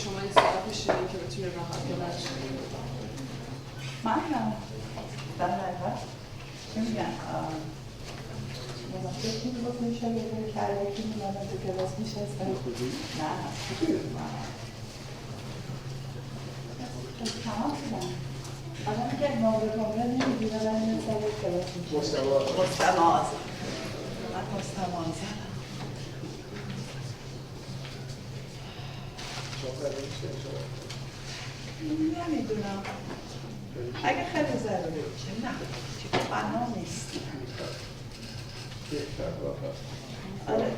شما این ساعت میشینید که بتونید راحت بلند شدید؟ من در حقیقت میگم فکر می‌کنم شما یه کرده که من تو کلاس میشستم نه تمام شدم الان که نامه کاملا نمی‌گیرم من این سال کلاس میشستم مستماز من مستمازم نمیدونم اگه خیلی ضروری باشه نه چه بنا نیست آره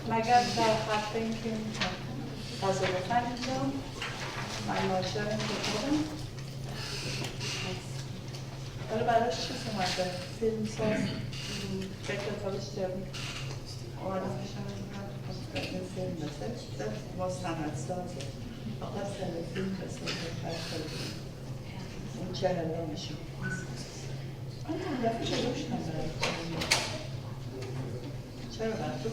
مگر در حق اینکه غذا بخورم اینجا من ناشرم بخورم آره براش چیز اومده فیلم ساز فکر کتابش جمعی اومدم پیشم این فیلم مثل مستند سازه فقط سر فیلم بسازه این چهره میشه من هم دفعه شده بشتم برای چرا برای تو؟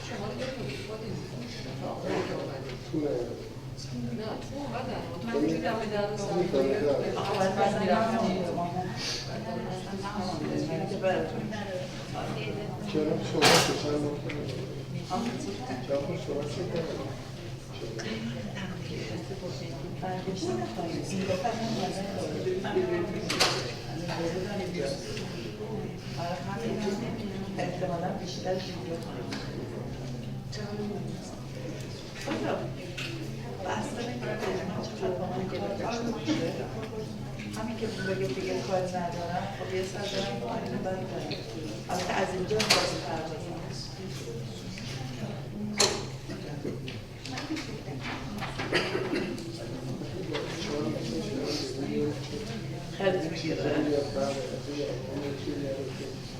شما رو نه تو اومدن من اینجا دمه در چرا صحبت بشن ممکنه؟ چرا صحبت بشن؟ احتمالا بیشتر ویدیو همین که بگه دیگه کار ندارم خب یه سر دارم با اینو باید دارم البته از اینجا بازی پردازم خیلی میگیره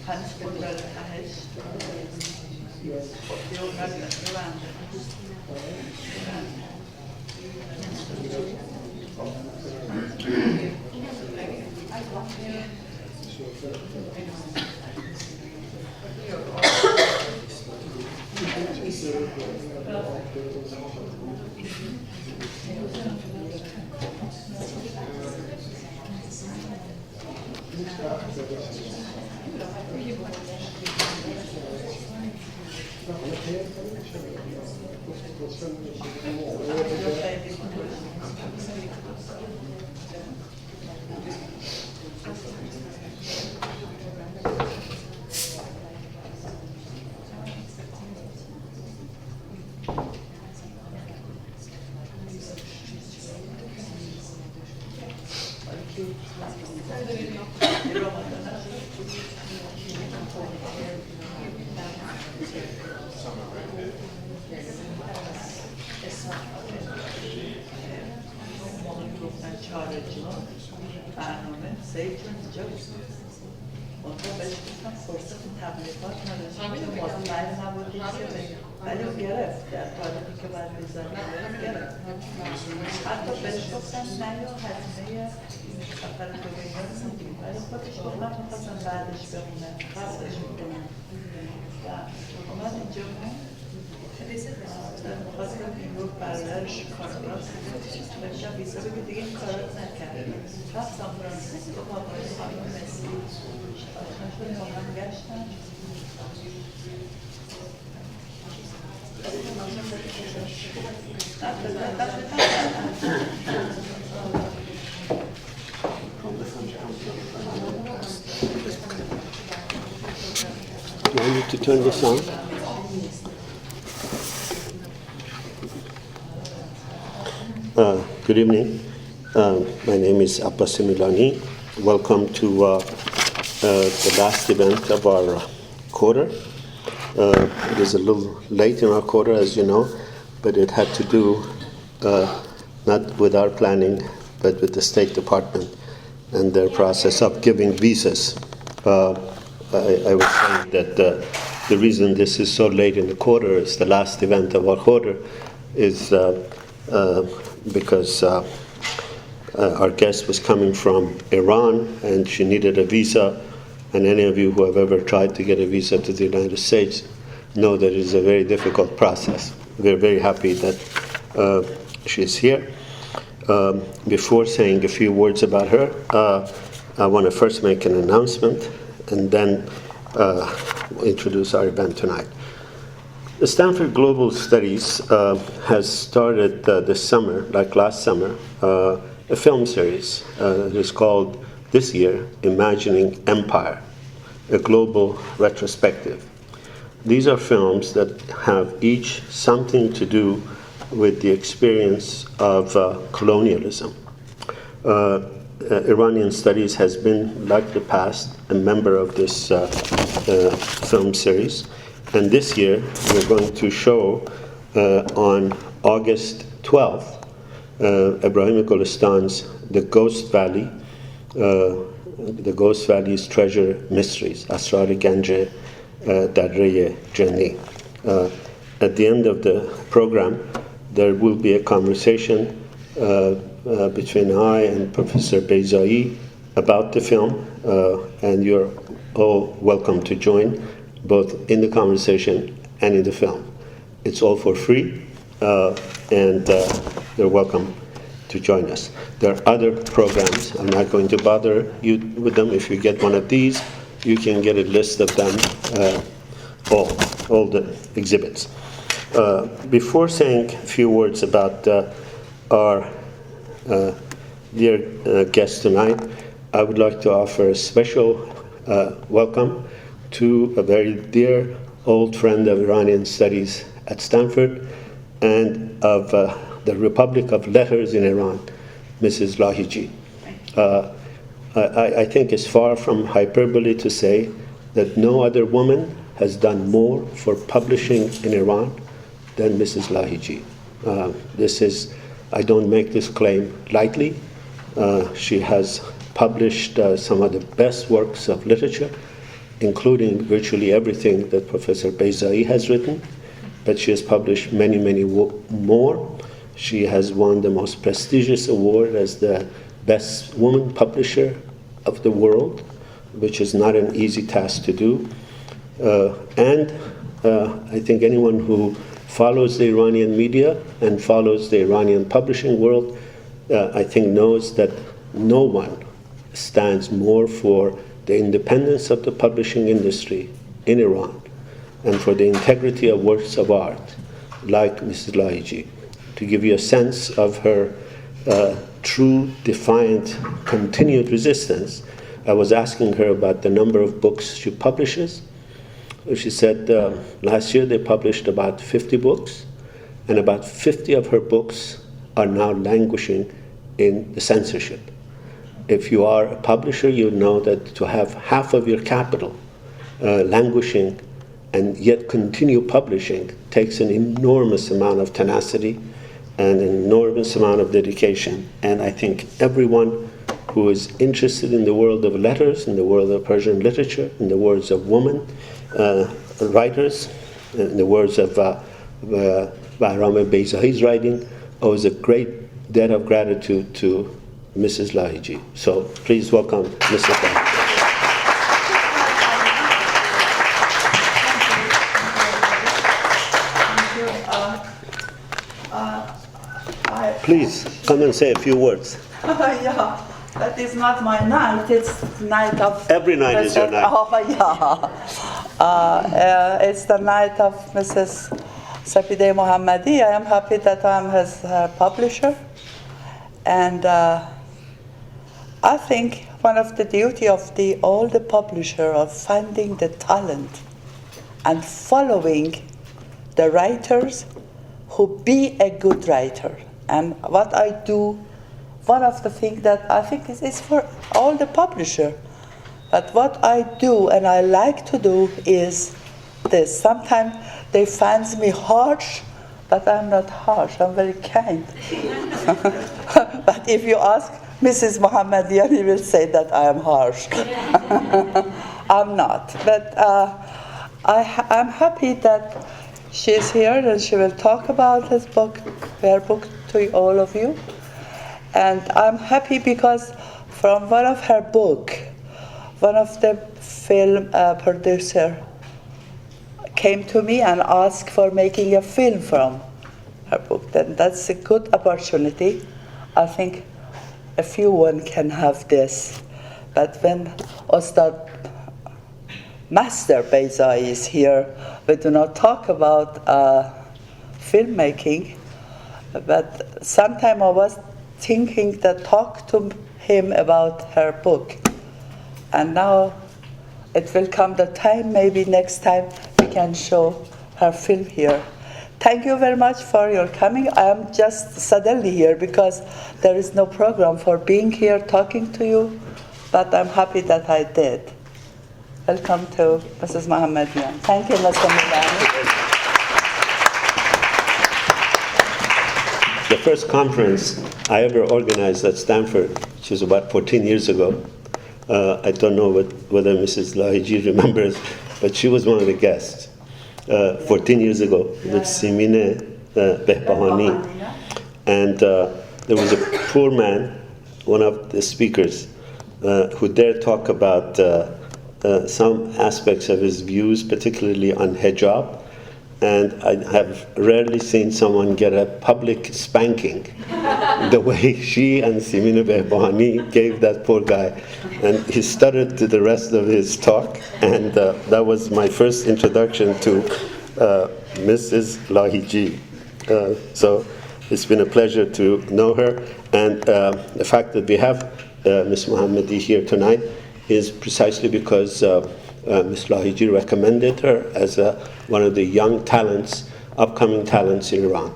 هنوز خود داره تهش خب دیو بنده برنامه سیتون اینجا بود اونجا بهش گفتم فرصت تبلیغات نداشت مطمئن نبودی که بگم ولی اون گرفت در طالبی که باید بزنی گرفت حتی بهش گفتم نه یا هزینه سفر تو بگیم ولی خودش گفت من میخواستم بعدش بمونم قبلش بکنم اومد اینجا بود میخواستم این رو برادرش کارباز بهشم ویزا بگه دیگه این کارات نکرده رفت سان فرانسیسکو با آقای خانم مسی آشنا شد با هم گشتم Do I need to turn this on? Good evening. My name is Abbas Milani. Welcome to the last event of our quarter. It is a little late in our quarter, as you know, but it had to do not with our planning, but with the State Department and their process of giving visas. I was saying that the reason this is so late in the quarter, is the last event of our quarter, is because our guest was coming from Iran and she needed a visa, and any of you who have ever tried to get a visa to the United States know that it is a very difficult process. We're very happy that she's here. Before saying a few words about her, I want to first make an announcement and then introduce our event tonight. The Stanford Global Studies has started this summer, like last summer, a film series. It is called, this year, Imagining Empire, a global retrospective. These are films that have each something to do with the experience of colonialism. Iranian Studies has been, like the past, a member of this film series. And this year, we're going to show on August 12th, Ibrahim Golistan's The Ghost Valley, the Ghost Valley's Treasure Mysteries, Asrar Ganj Darre Jani. At the end of the program, there will be a conversation between I and Professor Beyzai about the film, and you're all welcome to join, both in the conversation and in the film. It's all for free, and you're welcome to join us. There are other programs. I'm not going to bother you with them. If you get one of these, you can get a list of them, all the exhibits. Before saying a few words about our dear guest tonight, I would like to offer a special welcome to a very dear old friend of Iranian Studies at Stanford and of the Republic of Letters in Iran, Mrs. Lahiji. I think it's far from hyperbole to say that no other woman has done more for publishing in Iran than Mrs. Lahiji. I don't make this claim lightly. She has published some of the best works of literature, including virtually everything that Professor Beyzai has written, but she has published many, many more. She has won the most prestigious award as the best woman publisher of the world, which is not an easy task to do. And I think anyone who follows the Iranian media and follows the Iranian publishing world, I think knows that no one stands more for the independence of the publishing industry in Iran and for the integrity of works of art like Mrs. Lahiji. To give you a sense of her true, defiant, continued resistance, I was asking her about the number of books she publishes. She said last year they published about 50 books, and about 50 of her books are now languishing in the censorship. If you are a publisher, you know that to have half of your capital languishing and yet continue publishing takes an enormous amount of tenacity and an enormous amount of dedication. And I think everyone who is interested in the world of letters, in the world of Persian literature, in the words of women writers, in the words of Bahram Beyzai's writing, owes a great debt of gratitude to Mrs. Lahiji. So please welcome Mrs. Lahiji. Please come and say a few words. Yeah, that is not my night. It's the night of. Every night is your night. Oh yeah. It's the night of Mrs. Sepideh Mohammadian. I am happy that I'm his publisher, and I think one of the duty of all the publisher of finding the talent and following the writers who be a good writer. And what I do, one of the things that I think is for all the publisher, But what I do and I like to do is this. Sometimes they find me harsh, but I'm not harsh. I'm very kind. But if you ask Mrs. Mohammadian, he will say that I am harsh. I'm not. But I'm happy that she's here and she will talk about her book to all of you. And I'm happy because from one of her book, one of the film producer came to me and asked for making a film from her book. Then that's a good opportunity. I think a few one can have this. But when Ustad Master Beyzai is here, we do not talk about filmmaking. But sometime I was thinking that talk to him about her book. And now it will come the time, maybe next time we can show her film here. Thank you very much for your coming. I am just suddenly here because there is no program for being here talking to you, but I'm happy that I did. Welcome to Mrs. Mohammadian. Thank you, Mr. Milani. The first conference I ever organized at Stanford, which was about 14 years ago, I don't know whether Mrs. Lahiji remembers, but she was one of the guests 14 years ago with Sepideh Mohammadian. And there was a poor man, one of the speakers, who dared talk about some aspects of his views, particularly on hijab. And I have rarely seen someone get a public spanking the way she and Sepideh Mohammadian gave that poor guy. And he stuttered to the rest of his talk. And that was my first introduction to Mrs. Lahiji. So it's been a pleasure to know her. And the fact that we have Ms. Mohammadi here tonight is precisely because Ms. Lahiji recommended her as one of the young talents, upcoming talents in Iran.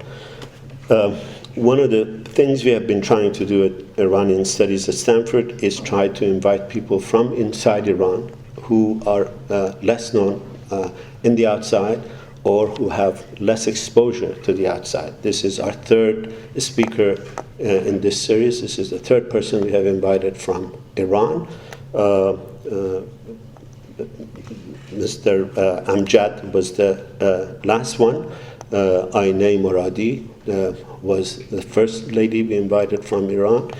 One of the things we have been trying to do at Iranian Studies at Stanford is try to invite people from inside Iran who are less known in the outside or who have less exposure to the outside. This is our third speaker in this series. This is the third person we have invited from Iran. Mr. Amjad was the last one. Aineh Moradi was the first lady we invited from Iran.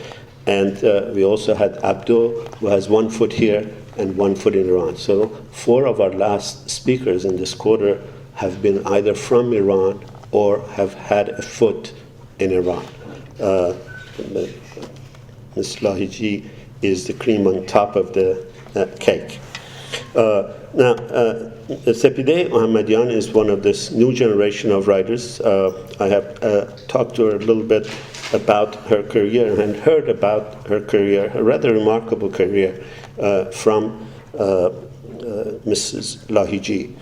And we also had Abdul, who has 1 foot here and 1 foot in Iran. So 4 of our last speakers in this quarter have been either from Iran or have had a foot in Iran. Ms. Lahiji is the cream on top of the cake. Now, Sepideh Mohammadian is one of this new generation of writers. I have talked to her a little bit about her career and heard about her career, a rather remarkable career, from Mrs. Lahiji.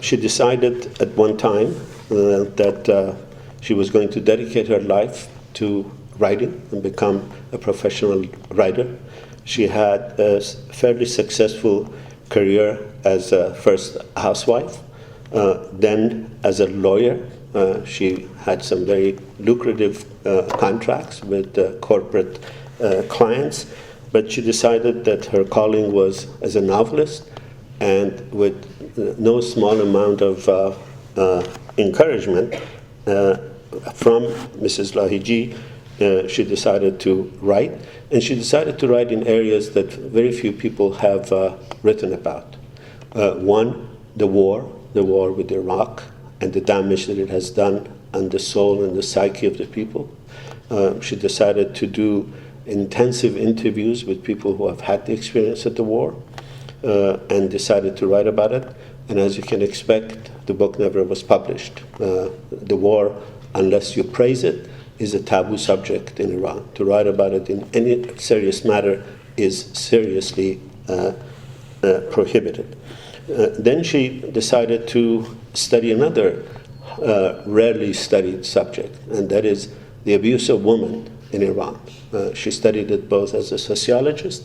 She decided at one time that she was going to dedicate her life to writing and become a professional writer. She had a fairly successful career as a first housewife, then as a lawyer. She had some very lucrative contracts with corporate clients, but she decided that her calling was as a novelist, and with no small amount of encouragement from Mrs. Lahiji, she decided to write, and she decided to write in areas that very few people have written about. One, the war with Iraq and the damage that it has done on the soul and the psyche of the people. She decided to do intensive interviews with people who have had the experience of the war, and decided to write about it. And as you can expect, the book never was published. The war, unless you praise it, is a taboo subject in Iran. To write about it in any serious matter is seriously prohibited. Then she decided to study another rarely studied subject, and that is the abuse of women in Iran. She studied it both as a sociologist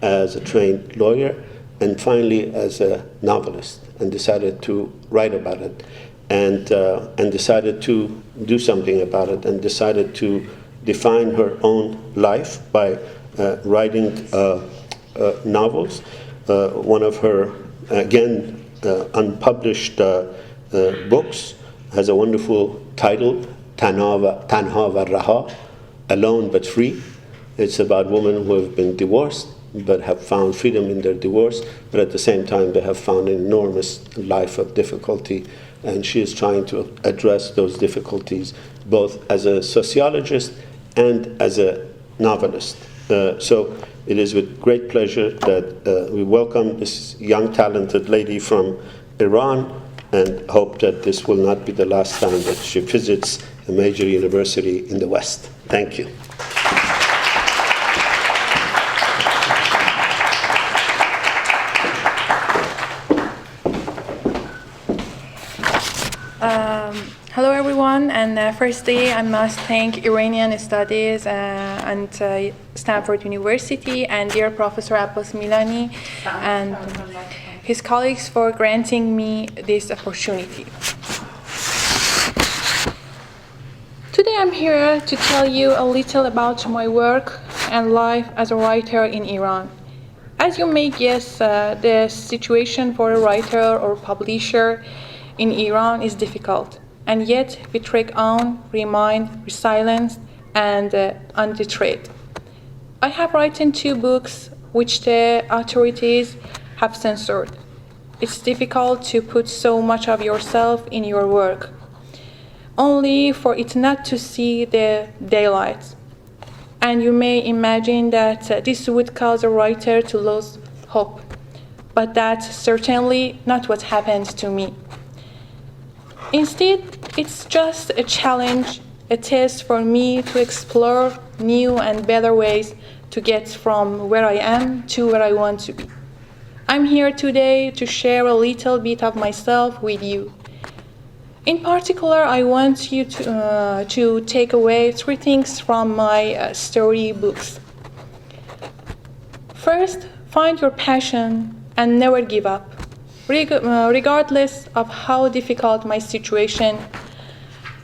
as a trained lawyer, and finally as a novelist, and decided to write about it, and decided to do something about it, and decided to define her own life by writing novels. One of her, again, unpublished books has a wonderful title, Tanha va Raha, Alone but Free. It's about women who have been divorced but have found freedom in their divorce, but at the same time they have found an enormous life of difficulty, and she is trying to address those difficulties both as a sociologist and as a novelist. So it is with great pleasure that we welcome this young talented lady from Iran, and hope that this will not be the last time that she visits a major university in the West. Thank you. Hello everyone, and firstly I must thank Iranian Studies and Stanford University and dear Professor Abbas Milani and his colleagues for granting me this opportunity. Today I'm here to tell you a little about my work and life as a writer in Iran. As you may guess, the situation for a writer or publisher in Iran is difficult. And yet we trek on, remain resilient and undeterred. I have written 2 books which the authorities have censored. It's difficult to put so much of yourself in your work, only for it not to see the daylight. And you may imagine that this would cause a writer to lose hope, but that's certainly not what happened to me. Instead, it's just a challenge, a test for me to explore new and better ways to get from where I am to where I want to be. I'm here today to share a little bit of myself with you. In particular, I want you to take away 3 things from my story books. First, find your passion and never give up. Regardless of how difficult my situation,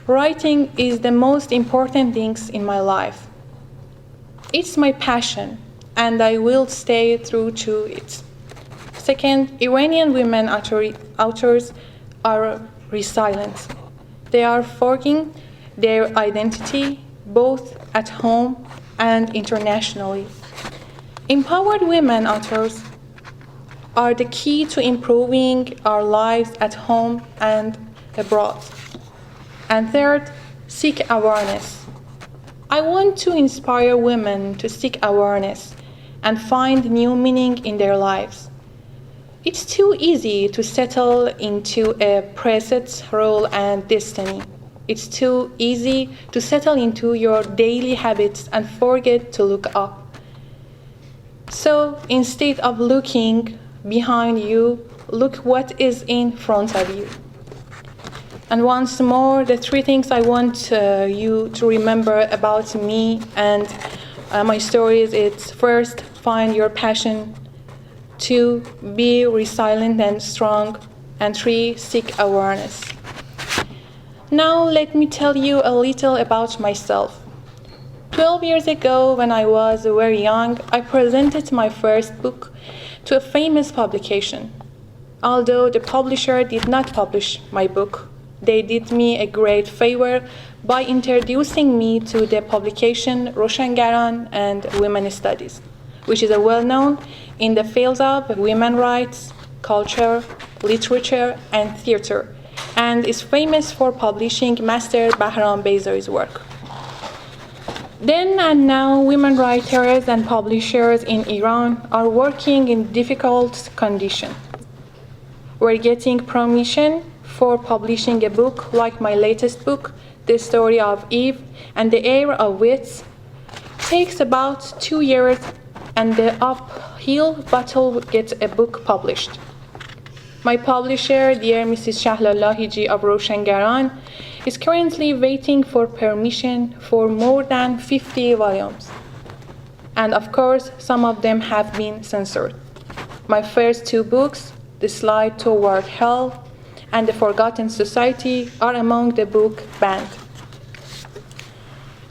writing is the most important things in my life. It's my passion, and I will stay true to it. Second, Iranian women authors are resilient. They are forging their identity both at home and internationally. Empowered women authors are the key to improving our lives at home and abroad. And third, seek awareness. I want to inspire women to seek awareness and find new meaning in their lives. It's too easy to settle into a preset role and destiny. It's too easy to settle into your daily habits and forget to look up. So instead of looking behind you, look what is in front of you. And once more, the 3 things I want you to remember about me and my stories, it's first, find your passion. 2, be resilient and strong. And 3, seek awareness. Now let me tell you a little about myself. 12 years ago, when I was very young, I presented my first book to a famous publication. Although the publisher did not publish my book, they did me a great favor by introducing me to the publication Roshangaran and Women Studies, which is well-known in the fields of women's rights, culture, literature, and theater, and is famous for publishing Master Bahram Beizari's work. Then and now, women writers and publishers in Iran are working in difficult conditions. We're getting permission for publishing a book like my latest book, The Story of Eve and the Heir of Wits. Takes about 2 years and the uphill battle to get a book published. My publisher, dear Mrs. Shahla Lahiji of Roshangaran, is currently waiting for permission for more than 50 volumes. And of course, some of them have been censored. My first two books, The Slide Toward Hell and The Forgotten Society, are among the book banned.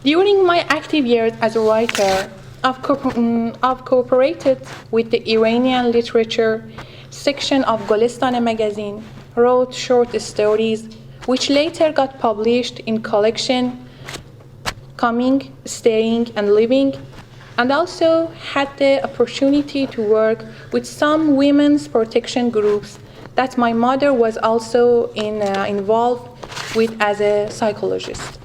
During my active years as a writer, I've cooperated with the Iranian literature section of Golestan magazine, wrote short stories, which later got published in collection Coming, Staying, and Living, and also had the opportunity to work with some women's protection groups that my mother was also involved with as a psychologist.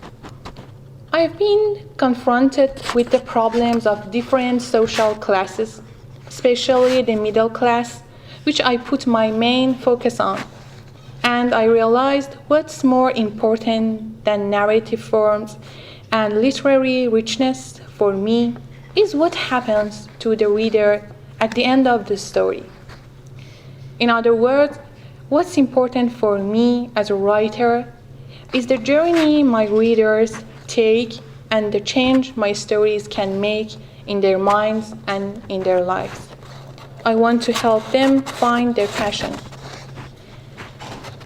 I've been confronted with the problems of different social classes, especially the middle class, which I put my main focus on. And I realized what's more important than narrative forms and literary richness for me is what happens to the reader at the end of the story. In other words, what's important for me as a writer is the journey my readers take and the change my stories can make in their minds and in their lives. I want to help them find their passion.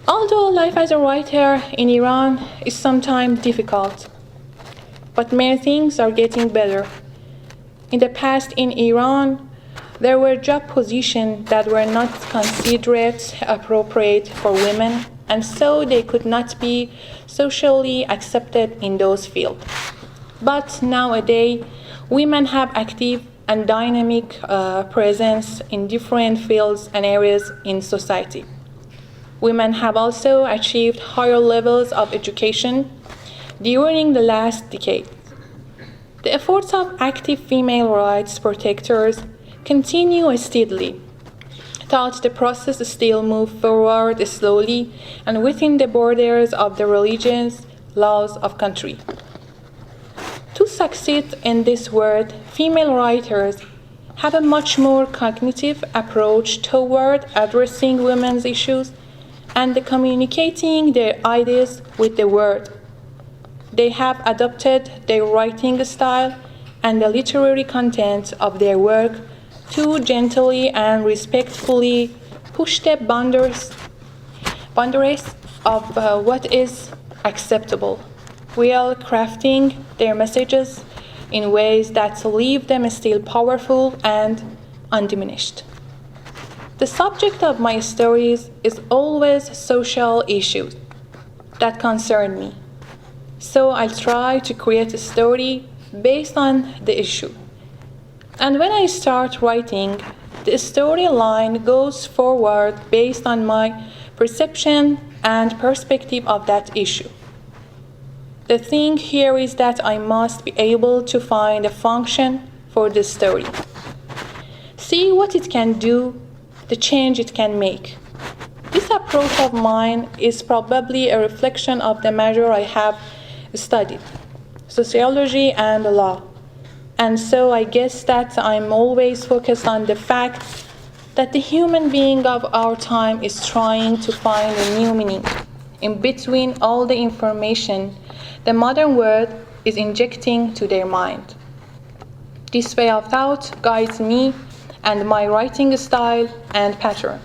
Although life as a writer in Iran is sometimes difficult, but many things are getting better. In the past in Iran, there were job positions that were not considered appropriate for women, and so they could not be socially accepted in those fields. But nowadays, women have active and dynamic presence in different fields and areas in society. Women have also achieved higher levels of education during the last decade. The efforts of active female rights protectors continue steadily, though the process still moves forward slowly and within the borders of the religious laws of country. To succeed in this work, female writers have a much more cognitive approach toward addressing women's issues and communicating their ideas with the world. They have adopted their writing style and the literary content of their work to gently and respectfully push the boundaries of what is acceptable, while crafting their messages in ways that leave them still powerful and undiminished. The subject of my stories is always social issues that concern me. So I'll try to create a story based on the issue. And when I start writing, the storyline goes forward based on my perception and perspective of that issue. The thing here is that I must be able to find a function for the story, see what it can do, the change it can make. This approach of mine is probably a reflection of the major I have studied, sociology and law. And so I guess that I'm always focused on the fact that the human being of our time is trying to find a new meaning in between all the information the modern world is injecting to their mind. This way of thought guides me and my writing style and pattern.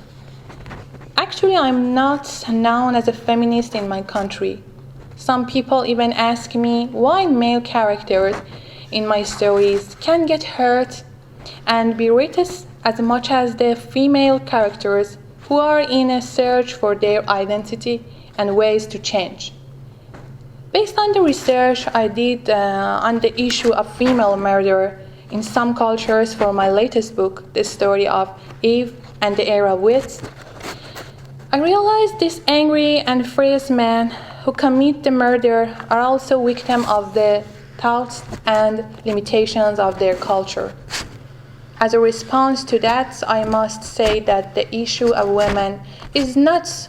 Actually, I'm not known as a feminist in my country. Some people even ask me why male characters in my stories can get hurt and be rated as much as the female characters who are in a search for their identity and ways to change. Based on the research I did on the issue of female murder in some cultures for my latest book, The Story of Eve and the Era Witch, I realized these angry and furious men who commit the murder are also victims of the thoughts and limitations of their culture. As a response to that, I must say that the issue of women is not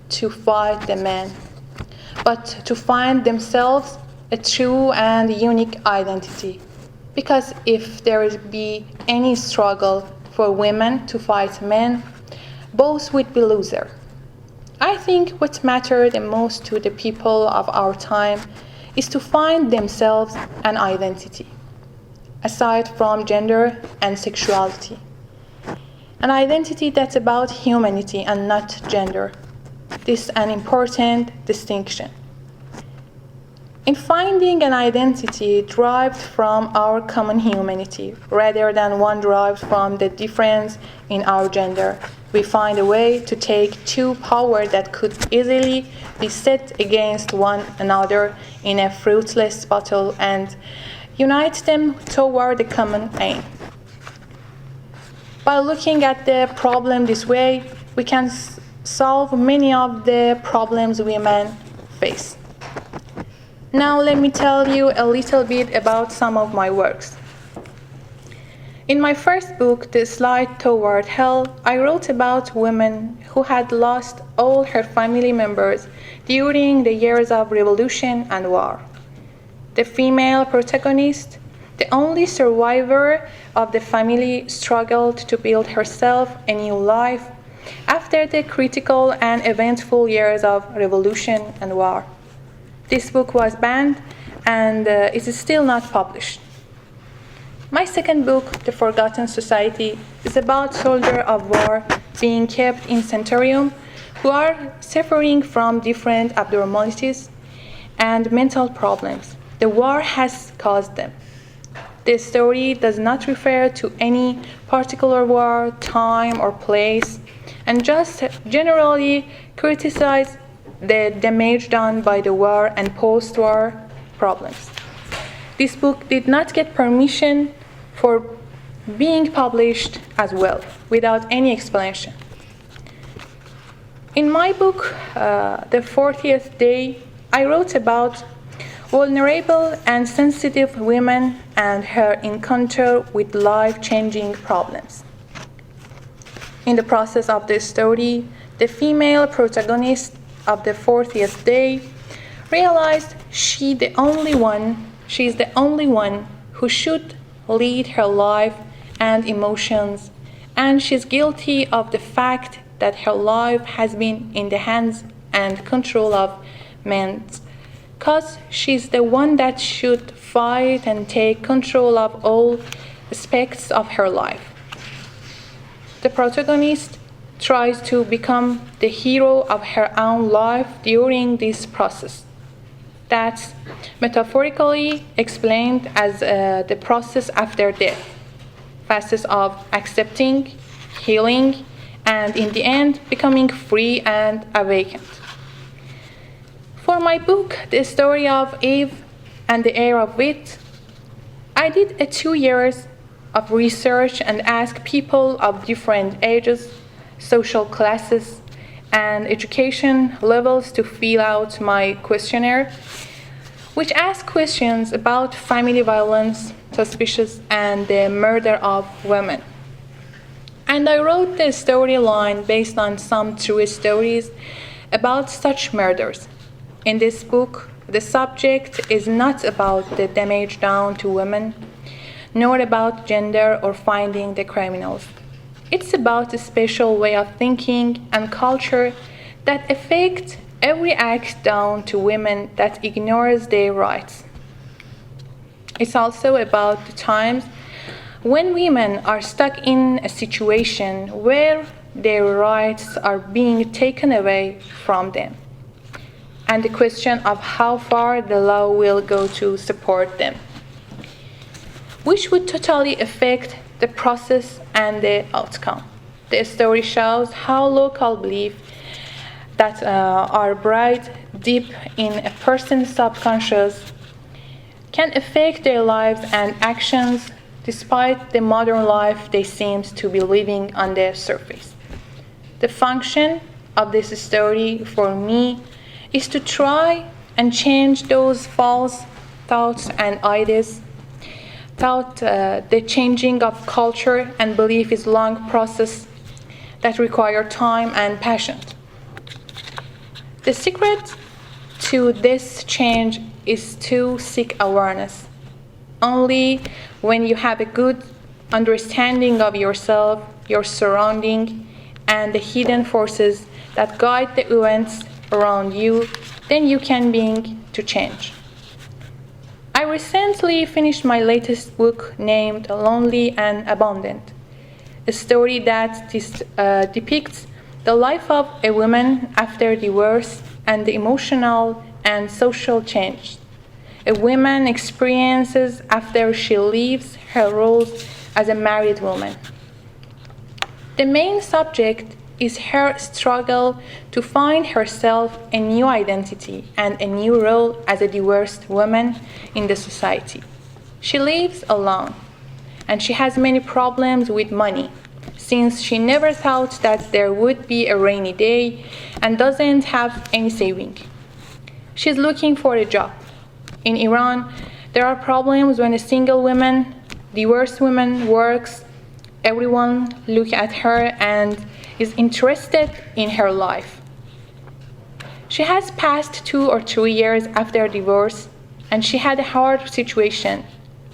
to fight the men, but to find themselves a true and unique identity. Because if there be any struggle for women to fight men, both would be losers. I think what matters the most to the people of our time is to find themselves an identity, aside from gender and sexuality. An identity that's about humanity and not gender. This is an important distinction. In finding an identity derived from our common humanity, rather than one derived from the difference in our gender, we find a way to take two powers that could easily be set against one another in a fruitless battle and unite them toward a common aim. By looking at the problem this way, we can solve many of the problems women face. Now let me tell you a little bit about some of my works. In my first book, The Slide Toward Hell, I wrote about women who had lost all her family members during the years of revolution and war. The female protagonist, the only survivor of the family, struggled to build herself a new life after the critical and eventful years of revolution and war. This book was banned and is still not published. My second book, The Forgotten Society, is about soldiers of war being kept in sanatorium who are suffering from different abnormalities and mental problems the war has caused them. This story does not refer to any particular war, time, or place, and just generally criticize the damage done by the war and post-war problems. This book did not get permission for being published as well, without any explanation. In my book, The 40th Day, I wrote about vulnerable and sensitive women and her encounter with life-changing problems. In the process of this story, the female protagonist of The 40th Day realized she's the only one who should lead her life and emotions, and she's guilty of the fact that her life has been in the hands and control of men, because she's the one that should fight and take control of all aspects of her life. The protagonist tries to become the hero of her own life during this process. That's metaphorically explained as the process after death, process of accepting, healing, and in the end, becoming free and awakened. For my book, The Story of Eve and the Heir of Wheat, I did 2 years of research and asked people of different ages, social classes, and education levels to fill out my questionnaire, which asked questions about family violence, suspicions, and the murder of women. And I wrote the storyline based on some true stories about such murders. In this book, the subject is not about the damage done to women, nor about gender or finding the criminals. It's about a special way of thinking and culture that affects every act done to women that ignores their rights. It's also about the times when women are stuck in a situation where their rights are being taken away from them, and the question of how far the law will go to support them, which would totally affect the process and the outcome. The story shows how local beliefs that are buried deep in a person's subconscious can affect their lives and actions despite the modern life they seem to be living on the surface. The function of this story for me is to try and change those false thoughts and ideas. The changing of culture and belief is a long process that requires time and passion. The secret to this change is to seek awareness. Only when you have a good understanding of yourself, your surrounding, and the hidden forces that guide the events around you, then you can begin to change. I recently finished my latest book named Lonely and Abundant, a story that depicts the life of a woman after divorce and the emotional and social change a woman experiences after she leaves her roles as a married woman. The main subject is her struggle to find herself a new identity and a new role as a divorced woman in the society. She lives alone, and she has many problems with money, since she never thought that there would be a rainy day and doesn't have any saving. She's looking for a job. In Iran, there are problems when a single woman, divorced woman, works. Everyone looks at her and is interested in her life. She has passed 2 or 3 years after divorce, and she had a hard situation,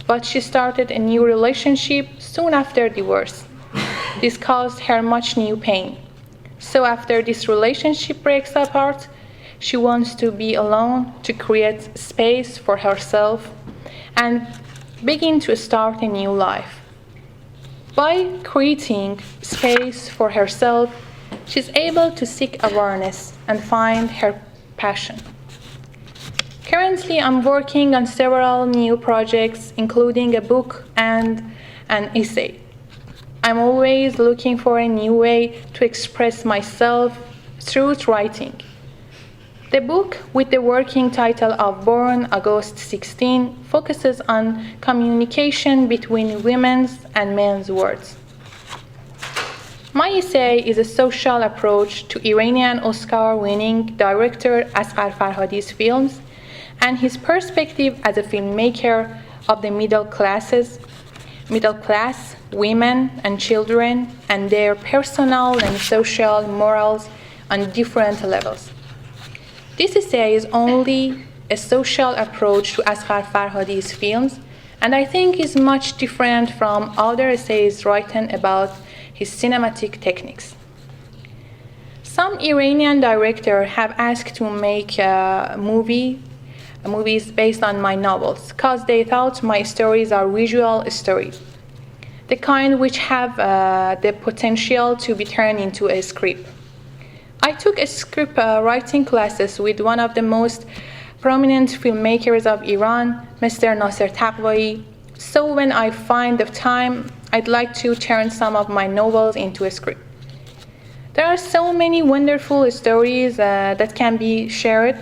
but she started a new relationship soon after divorce. This caused her much new pain. So after this relationship breaks apart, she wants to be alone to create space for herself and begin to start a new life. By creating space for herself, she's able to seek awareness and find her passion. Currently, I'm working on several new projects, including a book and an essay. I'm always looking for a new way to express myself through writing. The book, with the working title of Born August 16, focuses on communication between women's and men's words. My essay is a social approach to Iranian Oscar-winning director Asghar Farhadi's films and his perspective as a filmmaker of the middle class, women and children, and their personal and social morals on different levels. This essay is only a social approach to Asghar Farhadi's films, and I think is much different from other essays written about his cinematic techniques. Some Iranian directors have asked to make movies based on my novels, because they thought my stories are visual stories, the kind which have the potential to be turned into a script. I took a script writing classes with one of the most prominent filmmakers of Iran, Mr. Nasser Taqvai. So when I find the time, I'd like to turn some of my novels into a script. There are so many wonderful stories that can be shared,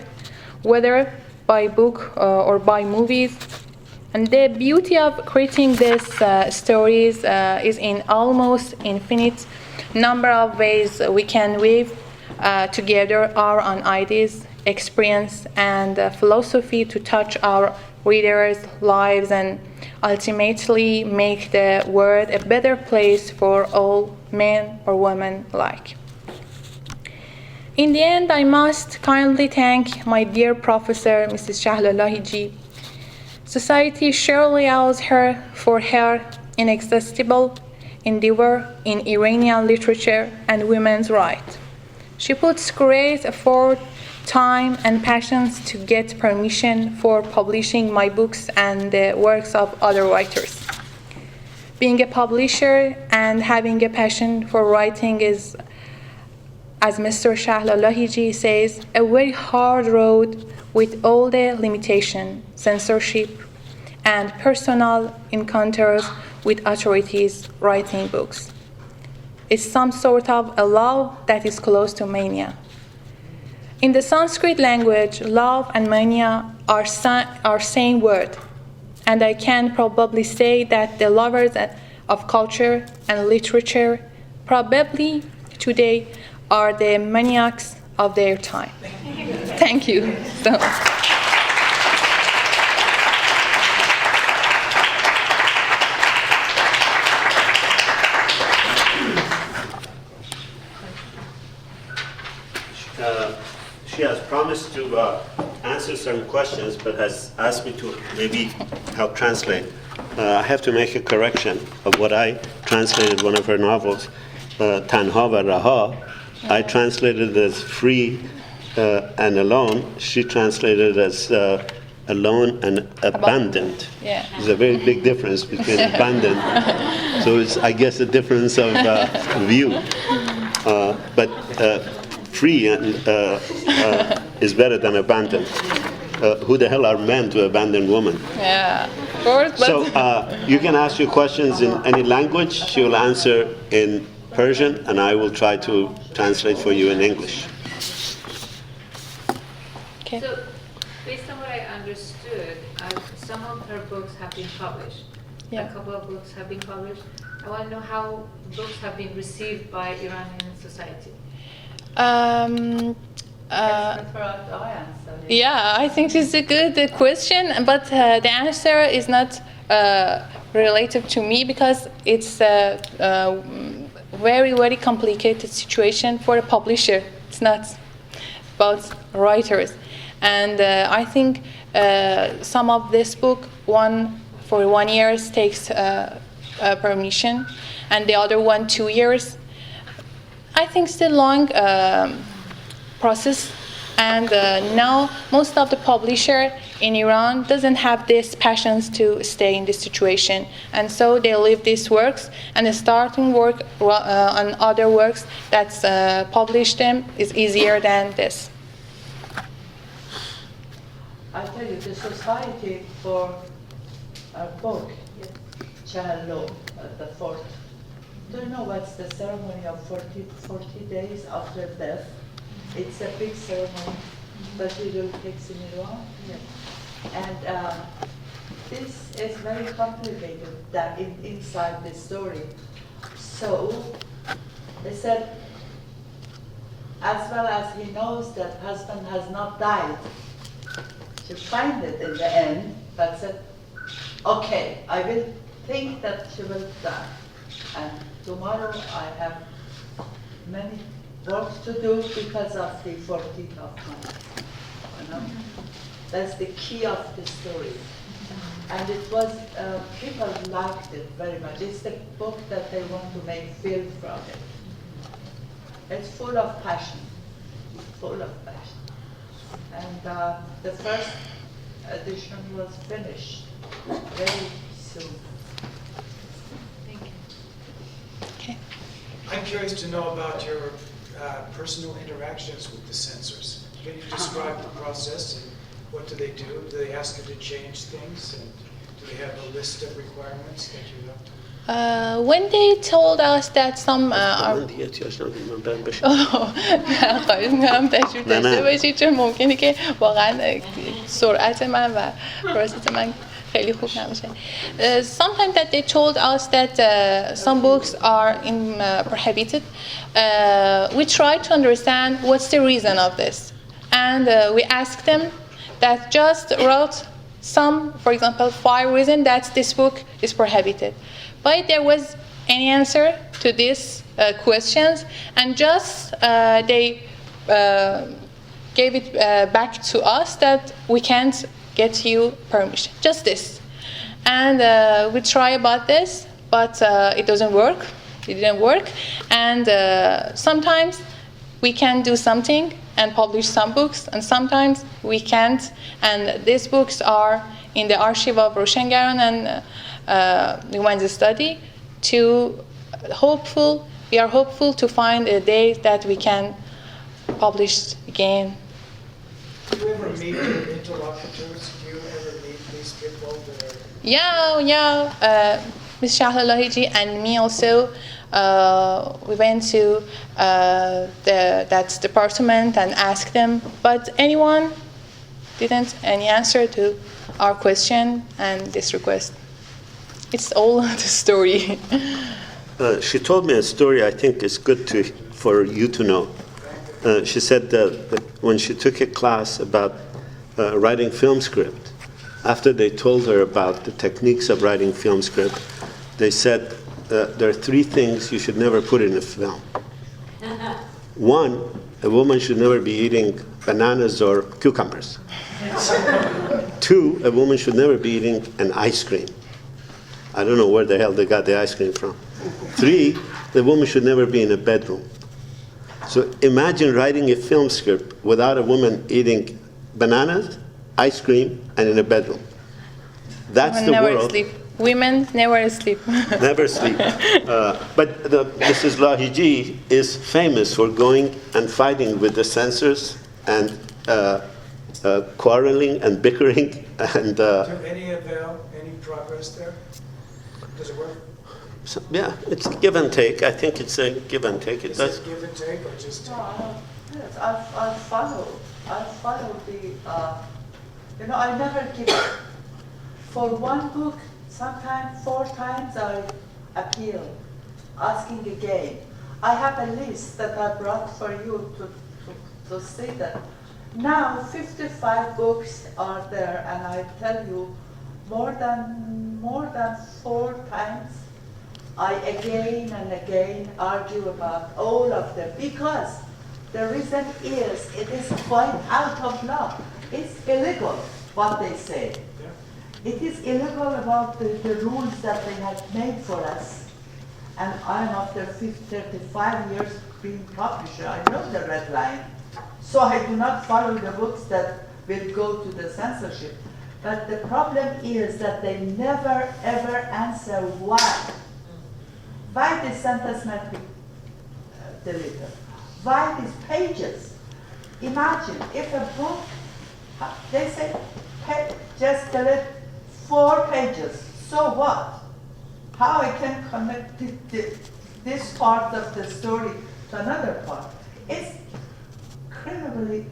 whether by book or by movies. And the beauty of creating these stories is in almost infinite number of ways we can weave together our own ideas, experience, and philosophy to touch our readers' lives and ultimately make the world a better place for all men or women alike. In the end, I must kindly thank my dear professor, Mrs. Shahla Lahiji. Society surely owes her for her inexhaustible endeavor in Iranian literature and women's rights. She puts great effort, time, and passions to get permission for publishing my books and the works of other writers. Being a publisher and having a passion for writing is, as Mr. Shahla Lahiji says, a very hard road with all the limitation, censorship, and personal encounters with authorities writing books. It's some sort of a love that is close to mania. In the Sanskrit language, love and mania are same word, and I can probably say that the lovers of culture and literature probably today are the maniacs of their time. Thank you so much. She has promised to answer some questions, but has asked me to maybe help translate. I have to make a correction of what I translated one of her novels, Tanha va Raha. I translated it as free and alone. She translated it as alone and abandoned. Yeah. There's a very big difference between abandoned. So it's, I guess, a difference of view. But free is better than abandoned. Who the hell are men to abandon women? Yeah, of course. But So you can ask your questions in any language. She will answer in Persian, and I will try to translate for you in English. okay. So, based on what I understood, some of her books have been published. Yeah. A couple of books have been published. I want to know how books have been received by Iranian society. Let's prefer I answer it. Yeah, I think it's a good question, but the answer is not related to me because it's a very, very complicated situation for a publisher. It's not about writers. And I think some of this book, for 1 year takes permission, and the other one 2 years. I think it's a long process, and now most of the publisher in Iran doesn't have this passions to stay in this situation, and so they leave these works and starting work on other works that's publish them is easier than this. I tell you, the Society for a book, Challo, the fourth. Do you know what's the ceremony of 40 days after death? It's a big ceremony that usually takes in Iran. And this is very complicated that inside the story. So they said, as well as he knows that husband has not died, she find it in the end, but said, okay, I will think that she will die. And tomorrow I have many work to do because of the 14th of March. You know? That's the key of the story. And it was, people liked it very much. It's the book that they want to make film from it. It's full of passion, full of passion. And the first edition was finished very soon. Thank you. Okay. I'm curious to know about your personal interactions with the censors. Can you describe the process and what do they do? Do they ask you to change things? And do they have a list of requirements that you have to? When they told us that some are خواهش می‌کنم تشریف داشته باشید چون ممکنه که واقعا سرعت من و پروسس من خیلی خوب نمیشه. Sometimes that they told us that some books are prohibited, we try to understand what's the reason of this, and we ask them that just wrote some, for example, 5 reasons that this book is prohibited. But there was any answer to these questions, and just they gave it back to us that we can't get you permission. Just this. And we try about this, but it doesn't work. It didn't work. And sometimes we can do something and publish some books, and sometimes we can't. And these books are in the archive of Roshangaron and the ones study. We are hopeful to find a day that we can publish again. Do you ever meet your interlocutors? Do you ever meet these people that are... Yeah. Ms. Shahla Lahiji and me also, we went to that department and asked them, but anyone didn't any answer to our question and this request. It's all the story. She told me a story I think is good for you to know. She said that when she took a class about writing film script, after they told her about the techniques of writing film script, they said there are 3 things you should never put in a film. 1, a woman should never be eating bananas or cucumbers. 2, a woman should never be eating an ice cream. I don't know where the hell they got the ice cream from. 3, the woman should never be in a bedroom. So imagine writing a film script without a woman eating bananas, ice cream, and in a bedroom. That's Women the never world. sleep. Women never sleep. Never sleep. But Mrs. Lahiji is famous for going and fighting with the censors and quarreling and bickering. And To any avail, any progress there? Does it work? so, yeah, it's give and take. I think it's a give and take. It Is does. it give and take or just No, take? I don't, yes, I follow the, I never give up. For one book, sometimes 4 times I appeal, asking again. I have a list that I brought for you to see that. Now 55 books are there, and I tell you, more than 4 times, I again and again argue about all of them, because the reason is it is quite out of law. It's illegal what they say. Yeah. It is illegal about the rules that they have made for us. And I'm after 35 years being publisher, I know the red line. So I do not follow the books that will go to the censorship. But the problem is that they never ever answer why. Why this sentence might be deleted? Why these pages? Imagine if a book, they say, just delete 4 pages. So what? How I can connect this part of the story to another part? It's incredibly,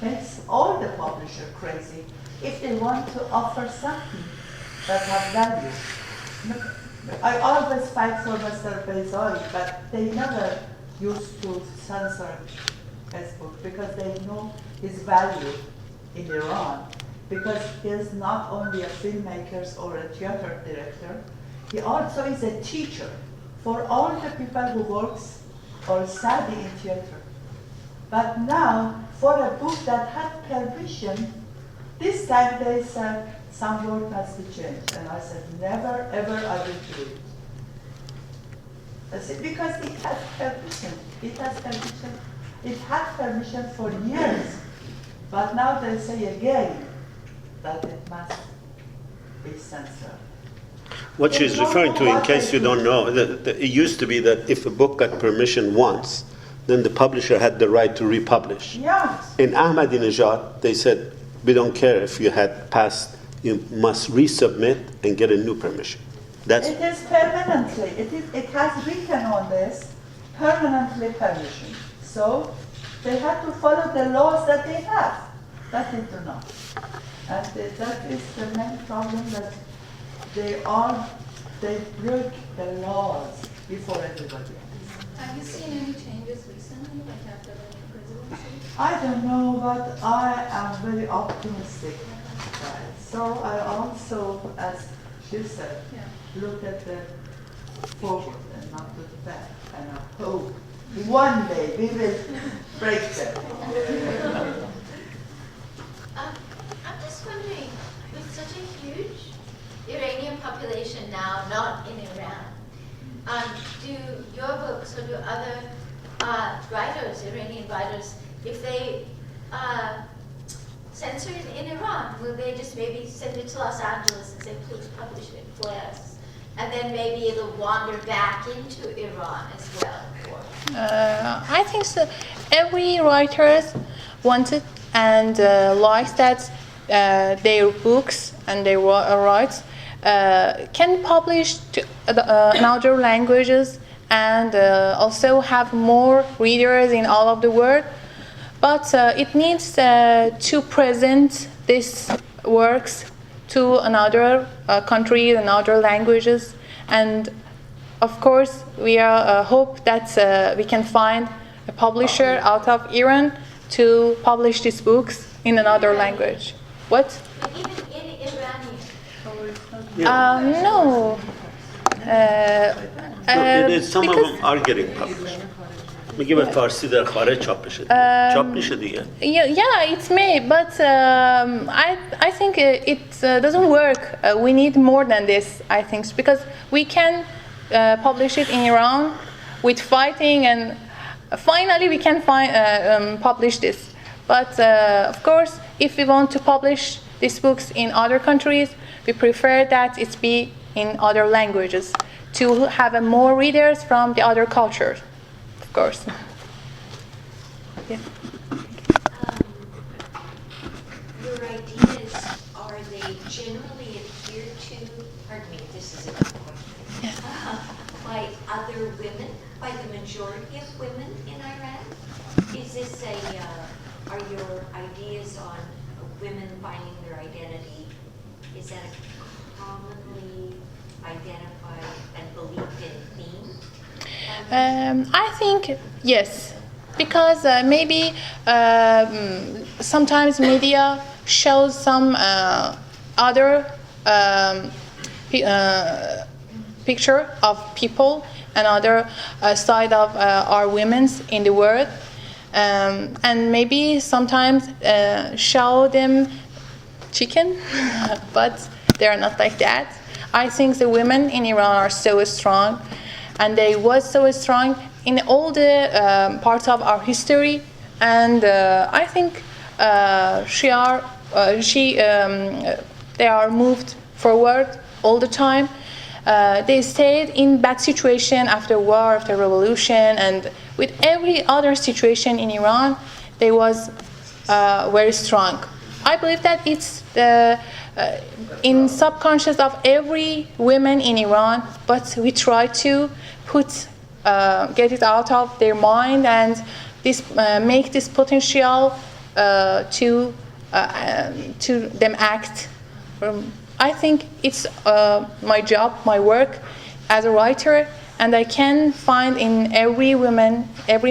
makes all the publisher crazy if they want to offer something that have value. I always fight for Mr. Bezai, but they never used to censor Facebook because they know his value in Iran. Because he is not only a filmmaker or a theater director, he also is a teacher for all the people who works or study in theater. But now, for a book that had permission, this time they said some word has to change. And I said, never, ever I will do it. I said, because it has permission. It has permission. It had permission for years. But now they say again that it must be censored. What she's referring to, in case you don't know, it used to be that if a book got permission once, then the publisher had the right to republish. Yes. In Ahmadinejad, they said, we don't care if you had passed, you must resubmit and get a new permission. That's It is permanently. It has written on this, permanently permission. So they have to follow the laws that they have, that they do not. And that is the main problem, that they break the laws before everybody else. Have you seen any changes recently, like after the new presidency? I don't know, but I am very optimistic. So I also, as she said, look at the forward and not to the back, and I hope one day we will break them. I'm just wondering, with such a huge Iranian population now not in Iran, do your books or do other writers, Iranian writers, if they censor it in Iran, will they just maybe send it to Los Angeles and say, please publish it for us? And then maybe it'll wander back into Iran as well? I think so. Every writer wanted and likes that their books and their rights can publish to, in other languages and also have more readers in all of the world. But it needs to present these works to another country and other languages. And of course, we hope that we can find a publisher out of Iran to publish these books in another language. What? Even in Iranian? No. some of them are getting published. میگه به فارسی در خارج چاپ بشه. چاپ میشه دیگه. Yeah, it may, but I think it doesn't work. We need more than this, I think, because we can publish it in Iran with fighting, and finally we can publish this. But of course, if we want to publish these books in other countries, we prefer that it be in other languages to have more readers from the other cultures, of course. Yeah. Your ideas, are they generally adhered to, pardon me, this is a good question, by other women, by the majority of women in Iran? Is this are your ideas on women finding their identity, is that a commonly identified and believed in theme? I think yes, because maybe sometimes media shows some other picture of people and other side of our women's in the world, and maybe sometimes show them chicken, but they are not like that. I think the women in Iran are so strong, and they was so strong in all the parts of our history, and I think they are moved forward all the time. They stayed in bad situation after war, after revolution, and with every other situation in Iran, they was very strong. I believe that it's in subconscious of every woman in Iran, but we try to get it out of their mind and make this potential to them act. I think it's my job, my work as a writer, and I can find in every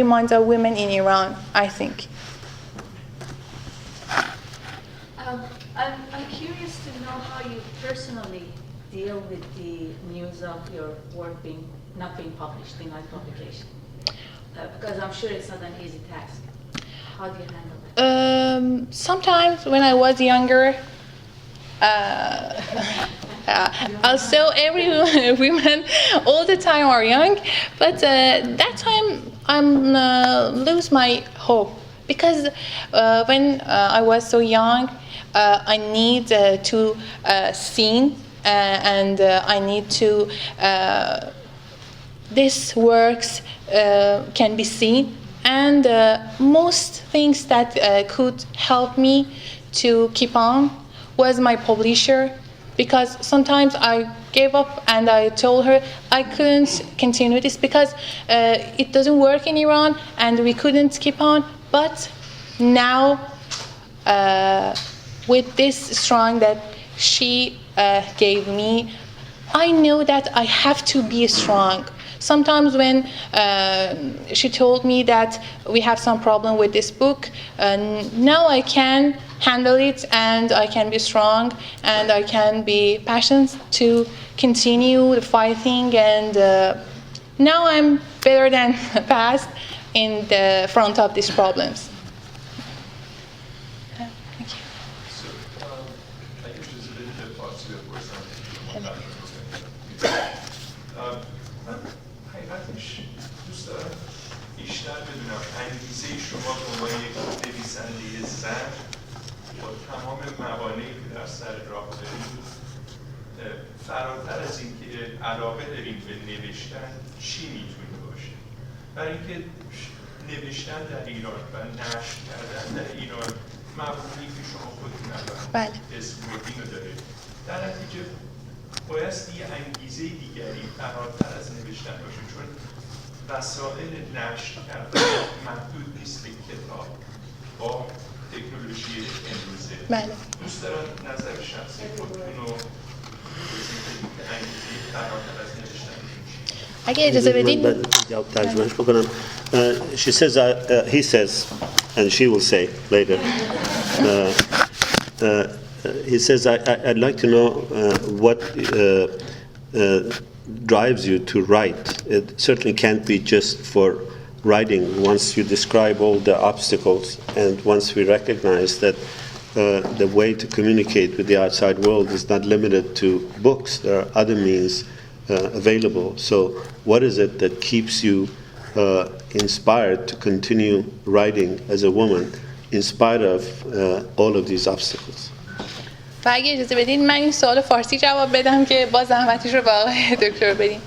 mind of women in Iran, I think. I'm curious to know how you personally deal with the news of your work not being published, denied publication. Because I'm sure it's not an easy task. How do you handle that? Sometimes when I was younger, also every women all the time are young, but that time I'm lose my hope, because when I was so young, I need to sing, and I need to this works can be seen, and most things that could help me to keep on was my publisher, because sometimes I gave up and I told her I couldn't continue this because it doesn't work in Iran and we couldn't keep on. But now with this strong that she gave me, I know that I have to be strong. Sometimes when she told me that we have some problem with this book, now I can handle it and I can be strong and I can be passionate to continue the fighting, and now I'm better than past in the front of these problems. Thank you. So, اگه اجازه بدید به فارسی بپرسم. من حقیقتش دوست دارم بیشتر بدونم انگیزه شما به عنوان یک نویسنده زن با تمام موانعی که در سر راه دارید، فراتر از اینکه علاقه داریم به نوشتن چی میتونه باشه؟ برای اینکه نوشتن در ایران و نشر کردن در ایران مفهومی که شما خودتون الان اسم بردین رو داره، در نتیجه بایستی یه انگیزه دیگری فراتر از نوشتن باشه، چون وسایل نشر کردن محدود نیست به کتاب با تکنولوژی امروزه. دوست دارم نظر شخصی خودتون رو بزنید که انگیزه فراتر از نوشتن اگه اجازه بدین ترجمهش بکنم. She says, he says, and she will say later, he says, I'd like to know what drives you to write. It certainly can't be just for writing. Once you describe all the obstacles, and once we recognize that the way to communicate with the outside world is not limited to books, there are other means available. So what is it that keeps you inspired to continue writing as a woman in spite of all of these obstacles. و اگه اجازه بدین من این سوال فارسی جواب بدم که با زحمتش رو به آقای دکتر بدین.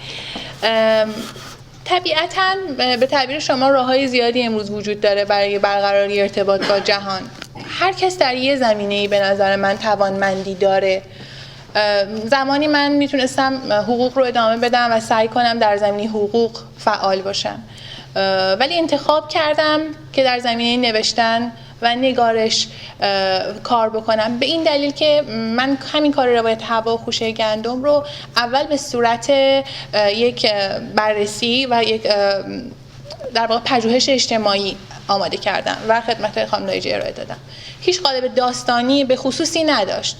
طبیعتاً به تعبیر شما راه‌های زیادی امروز وجود داره برای برقراری ارتباط با جهان. هر کس در یه زمینه‌ای به نظر من توانمندی داره. زمانی من میتونستم حقوق رو ادامه بدم و سعی کنم در زمینه حقوق فعال باشم، ولی انتخاب کردم که در زمینه نوشتن و نگارش کار بکنم، به این دلیل که من همین کار روایت هوا و خوشه گندم رو اول به صورت یک بررسی و یک در واقع پژوهش اجتماعی آماده کردم و خدمت خانم لایجی ارائه دادم. هیچ قالب داستانی به خصوصی نداشت،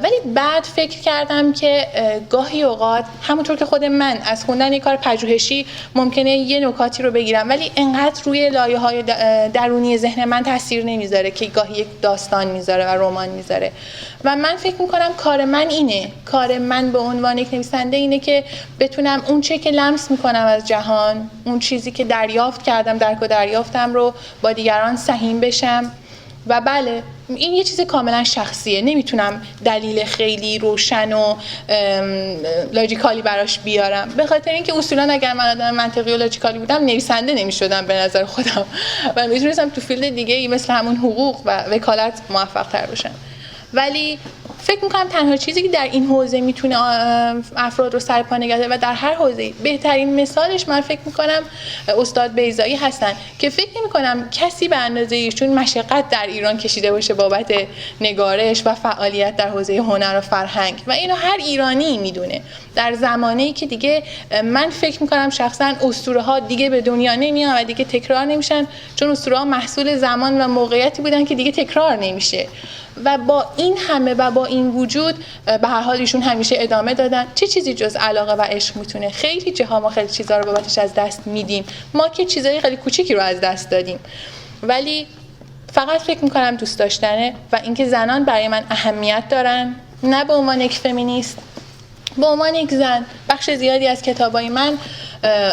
ولی بعد فکر کردم که گاهی اوقات همونطور که خود من از خوندن یک کار پژوهشی ممکنه یه نکاتی رو بگیرم ولی انقدر روی لایه‌های درونی ذهن من تاثیر نمیذاره که گاهی یک داستان میذاره و رمان میذاره. و من فکر میکنم کار من اینه، کار من به عنوان یک نویسنده اینه که بتونم اون چه که لمس میکنم از جهان، اون چیزی که دریافت کردم، درک و دریافتم رو با دیگران سهیم بشم. و بله این یه چیز کاملا شخصیه، نمیتونم دلیل خیلی روشن و لاجیکالی براش بیارم، به خاطر اینکه اصولا اگر من آدم منطقی و لاجیکالی بودم نویسنده نمیشدم به نظر خودم و میتونستم تو فیلد دیگه ای مثل همون حقوق و وکالت موفق تر باشم. ولی فکر میکنم تنها چیزی که در این حوزه میتونه افراد رو سر پا نگه داره و در هر حوزه‌ای بهترین مثالش من فکر میکنم استاد بیضایی هستن که فکر نمیکنم کسی به اندازه ایشون مشقت در ایران کشیده باشه بابت نگارش و فعالیت در حوزه هنر و فرهنگ و اینو هر ایرانی میدونه. در زمانه‌ای که دیگه من فکر میکنم شخصا اسطوره ها دیگه به دنیا نمیان و دیگه تکرار نمیشن، چون اسطوره ها محصول زمان و موقعیتی بودن که دیگه تکرار نمیشه. و با این همه و با این وجود به هر حال ایشون همیشه ادامه دادن. چه چیزی جز علاقه و عشق میتونه؟ خیلی جاها ما خیلی چیزا رو بابتش از دست میدیم، ما که چیزای خیلی کوچیکی رو از دست دادیم، ولی فقط فکر میکنم دوست داشتنه و اینکه زنان برای من اهمیت دارن، نه به عنوان یک فمینیست، به عنوان یک زن. بخش زیادی از کتابای من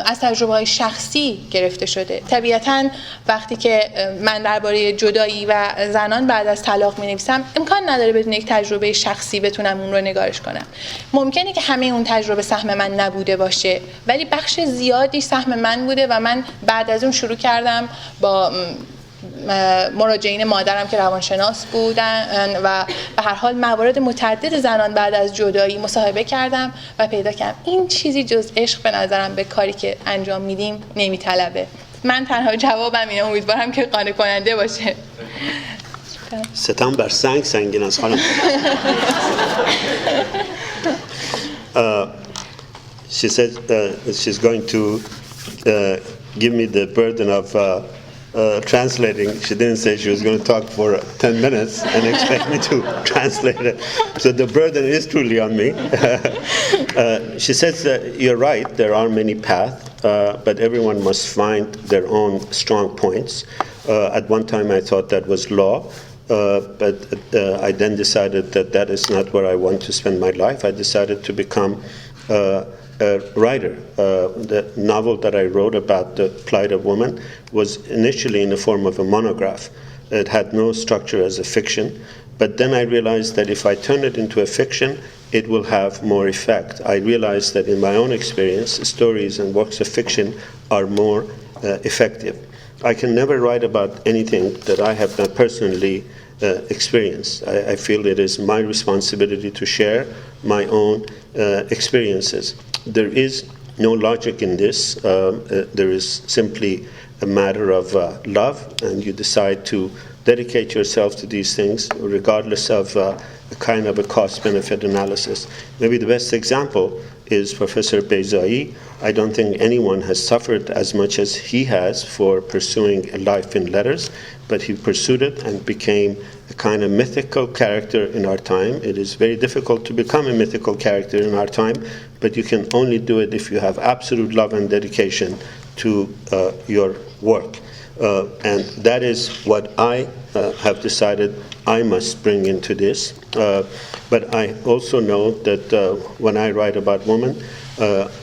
از تجربه‌های شخصی گرفته شده. طبیعتاً وقتی که من درباره جدایی و زنان بعد از طلاق می‌نویسم امکان نداره بدون یک تجربه شخصی بتونم اون رو نگارش کنم. ممکنه که همه اون تجربه سهم من نبوده باشه، ولی بخش زیادی سهم من بوده و من بعد از اون شروع کردم با مراجعین مادرم که روانشناس بودن و به هر حال موارد متعدد زنان بعد از جدایی مصاحبه کردم و پیدا کردم این چیزی جز عشق به نظرم به کاری که انجام میدیم نمیطلبه. من تنها جوابم اینه، امیدوارم که قانع کننده باشه. ستم بر سنگ سنگین است خانم. She said she's going to give me the burden of translating. She didn't say she was going to talk for 10 minutes and expect me to translate it. So the burden is truly on me. She says that you're right, there are many paths, but everyone must find their own strong points. At one time I thought that was law, but I then decided that that is not where I want to spend my life. I decided to become a writer. The novel that I wrote about the plight of women was initially in the form of a monograph. It had no structure as a fiction, but then I realized that if I turn it into a fiction, it will have more effect. I realized that in my own experience, stories and works of fiction are more effective. I can never write about anything that I have not personally experienced. I feel it is my responsibility to share my own experiences. There is no logic in this. There is simply a matter of love, and you decide to dedicate yourself to these things regardless of a kind of a cost-benefit analysis. Maybe the best example is Professor Beizai. I don't think anyone has suffered as much as he has for pursuing a life in letters, but he pursued it and became a kind of mythical character in our time. It is very difficult to become a mythical character in our time, but you can only do it if you have absolute love and dedication to your work. And that is what I have decided I must bring into this. But I also know that when I write about women,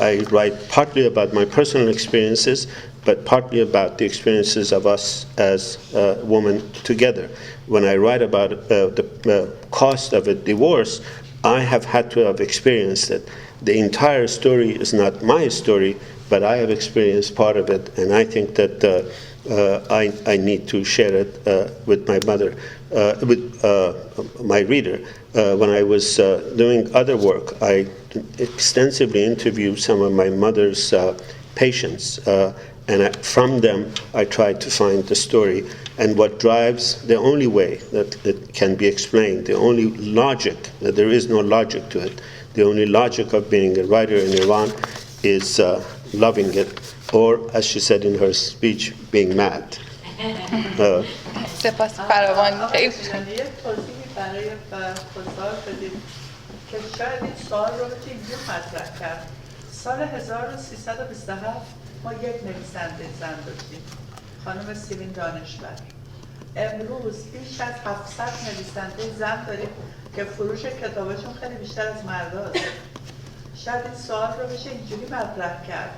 I write partly about my personal experiences, but partly about the experiences of us as women together. When I write about the cost of a divorce, I have had to have experienced it. The entire story is not my story, but I have experienced part of it, and I think that I need to share it with my mother, with my reader. When I was doing other work, I extensively interviewed some of my mother's patients, and from them I tried to find the story. And what drives, the only way that it can be explained, the only logic, that there is no logic to it, the only logic of being a writer in Iran is loving it, or, as she said in her speech, being mad. سپاس فراوان. یه توضیحی برای خودکار بدید که شاید این سوال رو بتونیم اینجور مطرح کرد. سال 1327 ما یک نویسنده زن داشتیم، خانم سیمین دانشور. امروز بیش از 700 نویسنده زن داریم که فروش کتابشون خیلی بیشتر از مرداست. شاید این سوال رو بشه اینجوری مطرح کرد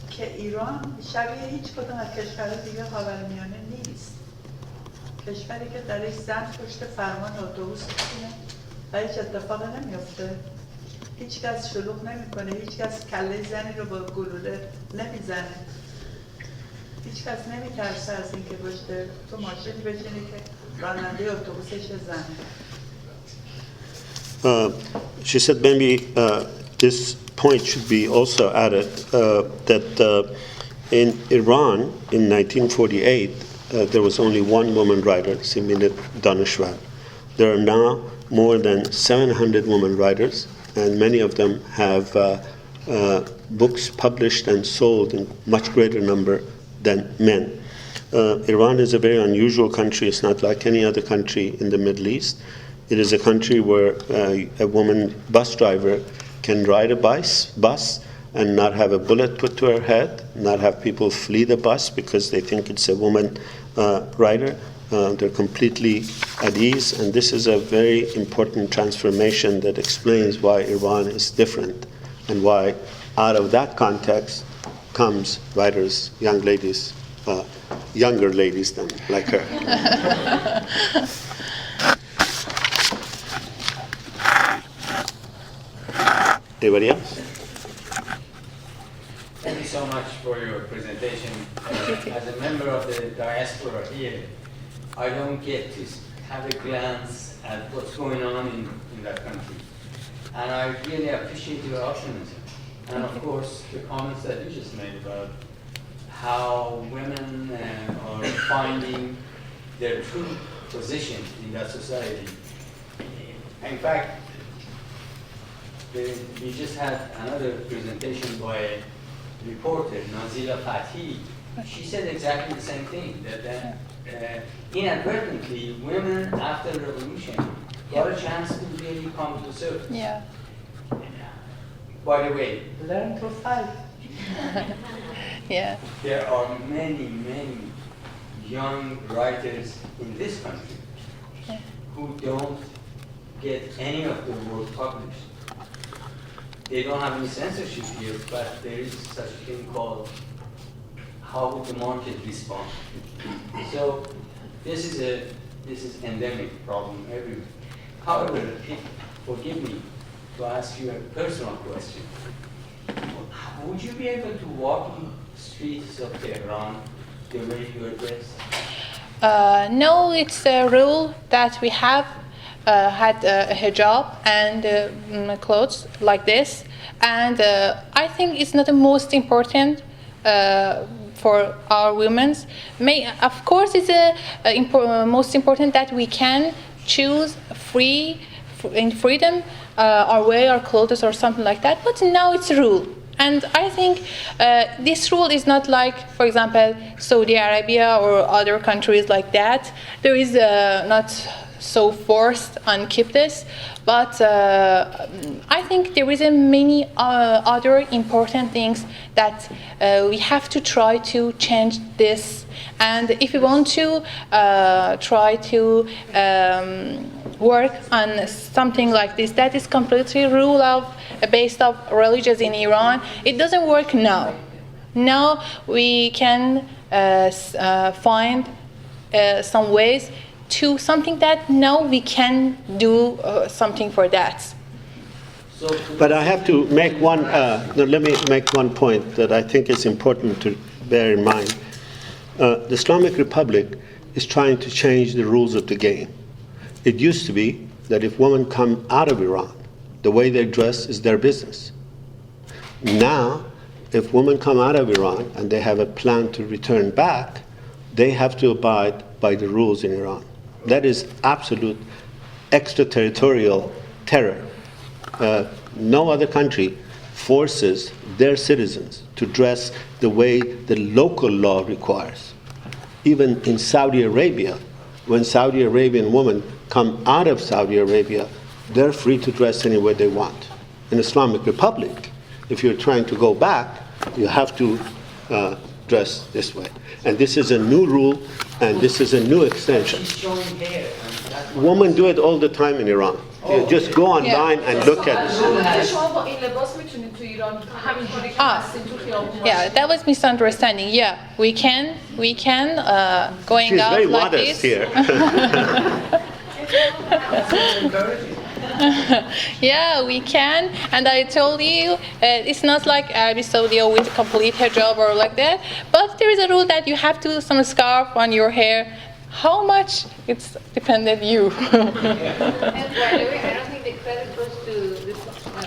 که ایران شبیه هیچ کدوم از کشورهای دیگه خاورمیانه نیست. کشوری که درش زن پشت فرمان اتوبوس میشینه و هیچ اتفاقی نمیفته. هیچ کس شلوغ نمیکنه، هیچ کس کله زنی رو با گلوله نمیزنه. هیچ کس نمیترسه از اینکه پشت تو ماشین بشینه که راننده اتوبوسش زنه. She said maybe this point should be also added that in Iran in 1948 there was only one woman writer, Sepideh Mohammadian. There are now more than 700 women writers, and many of them have books published and sold in much greater number than men. Iran is a very unusual country. It's not like any other country in the Middle East. It is a country where a woman bus driver can ride a bus and not have a bullet put to her head, not have people flee the bus because they think it's a woman rider. They're completely at ease, and this is a very important transformation that explains why Iran is different and why out of that context comes writers, young ladies, younger ladies than like her. Anybody else? Thank you so much for your presentation. As a member of the diaspora here, I don't get to have a glance at what's going on in that country. And I really appreciate your optimism. And of course, the comments that you just made about how women are finding their true position in that society. In fact, we just had another presentation by a reporter, Nazila Fathi. She said exactly the same thing, that inadvertently, women after the revolution got a chance to really come to the surface. Yeah. By the way, learn to fight. Yeah. There are many, many young writers in this country who don't get any of their work published. They don't have any censorship here, but there is such a thing called how would the market respond. So this is endemic problem everywhere. However, forgive me to ask you a personal question. Would you be able to walk in the streets of Tehran the way you are dressed? No, it's a rule that we have had a hijab and clothes like this, and I think it's not the most important for our women. Of course, it's most important that we can choose in freedom or wear our clothes or something like that. But now it's a rule. And I think this rule is not like, for example, Saudi Arabia or other countries like that. There is not so forced on keep this, but I think there is many other important things that we have to try to change this. And if we want to try to work on something like this, that is completely based of religions in Iran. It doesn't work now. Now we can find some ways to something that now we can do something for that. But I have to make one, let me make one point that I think is important to bear in mind. The Islamic Republic is trying to change the rules of the game. It used to be that if women come out of Iran, the way they dress is their business. Now, if women come out of Iran and they have a plan to return back, they have to abide by the rules in Iran. That is absolute extraterritorial terror. No other country forces their citizens to dress the way the local law requires. Even in Saudi Arabia, when Saudi Arabian women come out of Saudi Arabia, they're free to dress any way they want. In Islamic Republic, if you're trying to go back, you have to dress this way. And this is a new rule, and this is a new extension. Women do it all the time in Iran. You just go online and look at it. Yeah, that was misunderstanding. Yeah, we can going She's out very like modest this. here. Yeah, we can. And I told you, it's not like Arabi Saudi with complete hijab or like that. But there is a rule that you have to some scarf on your hair. How much? It's dependent you. And by the way, I don't think the credit goes to the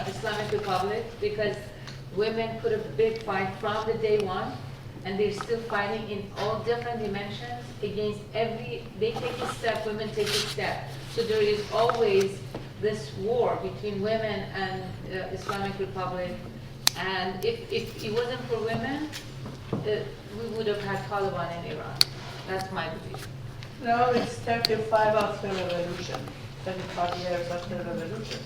Islamic Republic because women put a big fight from the day one, and they're still fighting in all different dimensions against they take a step, women take a step. So there is always this war between women and Islamic Republic. And if it wasn't for women, we would have had Taliban in Iran. That's my belief. No, it's 35 after revolution, 35 years after revolution.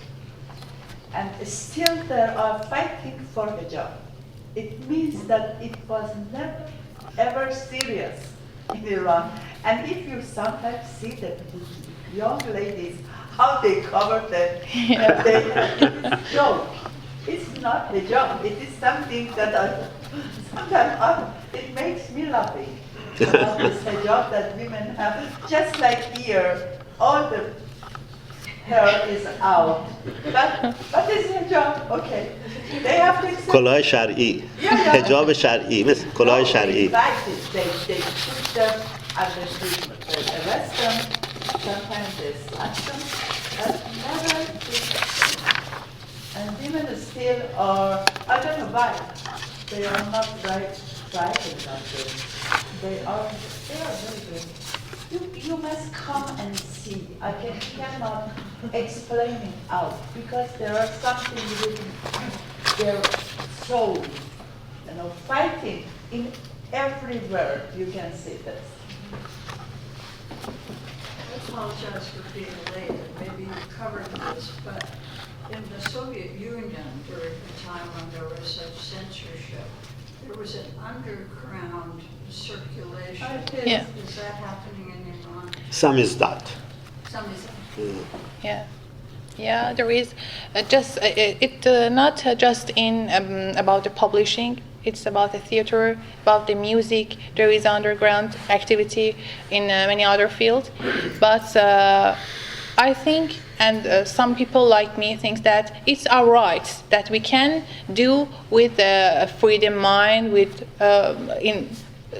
And still they are fighting for hijab. It means that it was never ever serious in Iran. And if you sometimes see the young ladies, how they cover them, it's joke. It's not hijab. It is something that sometimes it makes me laughing. About this hijab that women have, just like here, all the hair is out. But it's hijab, okay. They have to accept. کلاه شرعی. حجاب شرعی مثل کلاه شرعی. They put them and they arrest them. Sometimes they snatch them. But never. And women still are, I don't know why, they are not frightened of this. They are very good. You must come and see. I cannot explain it out because there are something within their soul, fighting in every word. You can see this. I apologize for being late, and maybe you covered this, but in the Soviet Union during the time when there was such censorship, there was an underground circulation. Yeah. Is that happening in Iran? Some is that. Some is Yeah. Yeah, there is not just in about the publishing. It's about the theater, about the music. There is underground activity in many other fields. But I think, and some people like me think that it's our right that we can do with a freedom mind, with in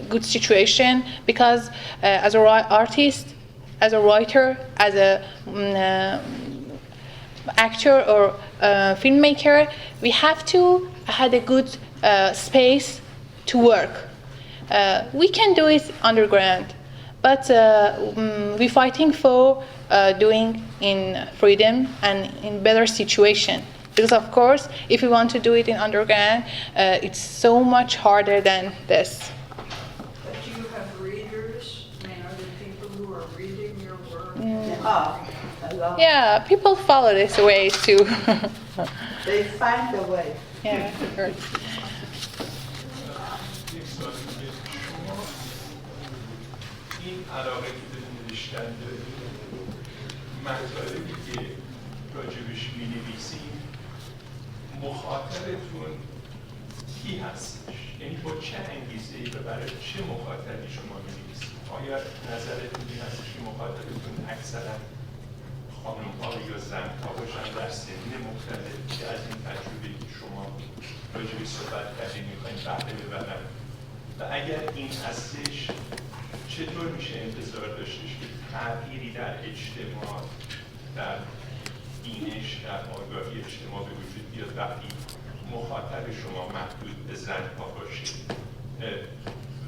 good situation, because as an artist, as a writer, as a actor or filmmaker, we have to have a good space to work. We can do it underground, but we're fighting for doing in freedom and in better situation. Because of course, if we want to do it in underground, it's so much harder than this. But do you have readers? I mean, are there people who are reading your work? Yeah, people follow this way too. They find a way. Yeah, sure. این علاقه که دارین نوشتن دارین مطالبی که راجبش می‌نویسین مخاطبتون کی هستش؟ یعنی با چه انگیزه‌ای و برای چه مخاطبی شما می‌نویسید؟ آیا نظرتون این هست که مخاطبتون اکثرا خانم‌ها یا زن‌ها باشن در سنین مختلف که از این تجربه‌ای که شما راجعش صحبت کردید می‌خواید بهره ببرن؟ و اگر این هستش چطور میشه انتظار داشتش که تغییری در اجتماع، در بینش، در آگاهی اجتماع به وجود بیاد وقتی مخاطب شما محدود به زن‌ها باشه؟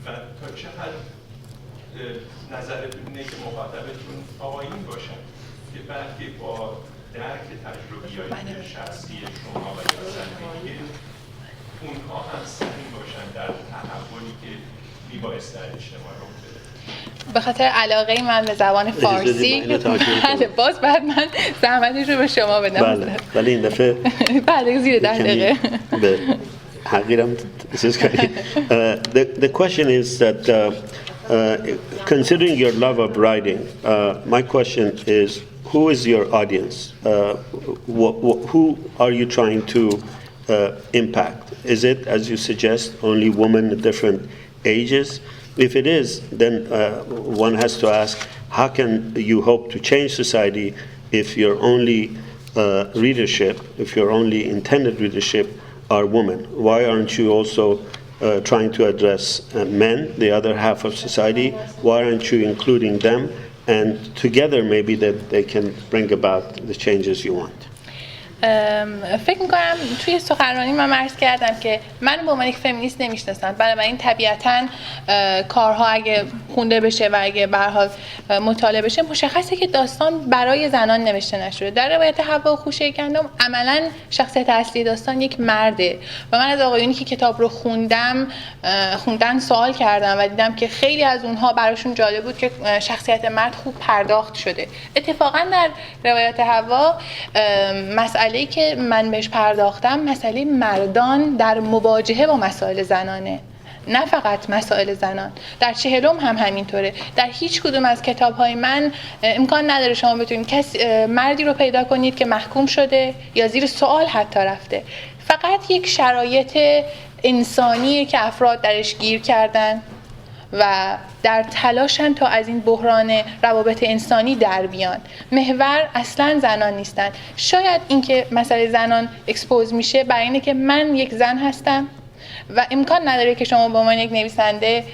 و تا چه حد نظرتون اینه که مخاطبتون آقایون باشن که بلکه با درک تجربیات شخصی شما و یا زندگی اونها هم سعی باشن در تحولی که میبایست در اجتماع رو بده؟ به خاطر علاقه من به زبان فارسی بله باز بعد من زحمتش رو به شما بدم. بله ولی این دفعه بله زیر 10 دقیقه به حقیرم چیز کنید. The question is that considering your love of writing, my question is, who is your audience? Who are you trying to impact? Is it, as you suggest, only women at different ages? If it is, then one has to ask, how can you hope to change society if your only readership, if your only intended readership are women? Why aren't you also trying to address men, the other half of society? Why aren't you including them? And together maybe that they can bring about the changes you want. فکر میکنم توی سخنرانی من عرض کردم که من به عنوان یک فمینیست نمیشناسم، بنابراین طبیعتاً کارها اگه خونده بشه و اگه به هر حال مطالعه بشه مشخصه که داستان برای زنان نوشته نشده. در روایت حوا و خوشه گندم عملاً شخصیت اصلی داستان یک مرده و من از آقایونی که کتاب رو خوندن سوال کردم و دیدم که خیلی از اونها براشون جالب بود که شخصیت مرد خوب پرداخت شده. اتفاقاً در روایت حوا مسئله‌ای که من بهش پرداختم مسئله مردان در مواجهه با مسائل زنانه، نه فقط مسائل زنان. در 40 هم همینطوره. در هیچ کدوم از کتاب‌های من امکان نداره شما بتونید مردی رو پیدا کنید که محکوم شده یا زیر سوال حتی رفته. فقط یک شرایط انسانیه که افراد درش گیر کردن و در تلاشن تا از این بحران روابط انسانی در بیان. محور اصلا زنان نیستن. شاید اینکه مسئله زنان اکسپوز میشه برای اینه که من یک زن هستم و امکان نداره که شما به عنوان یک نویسنده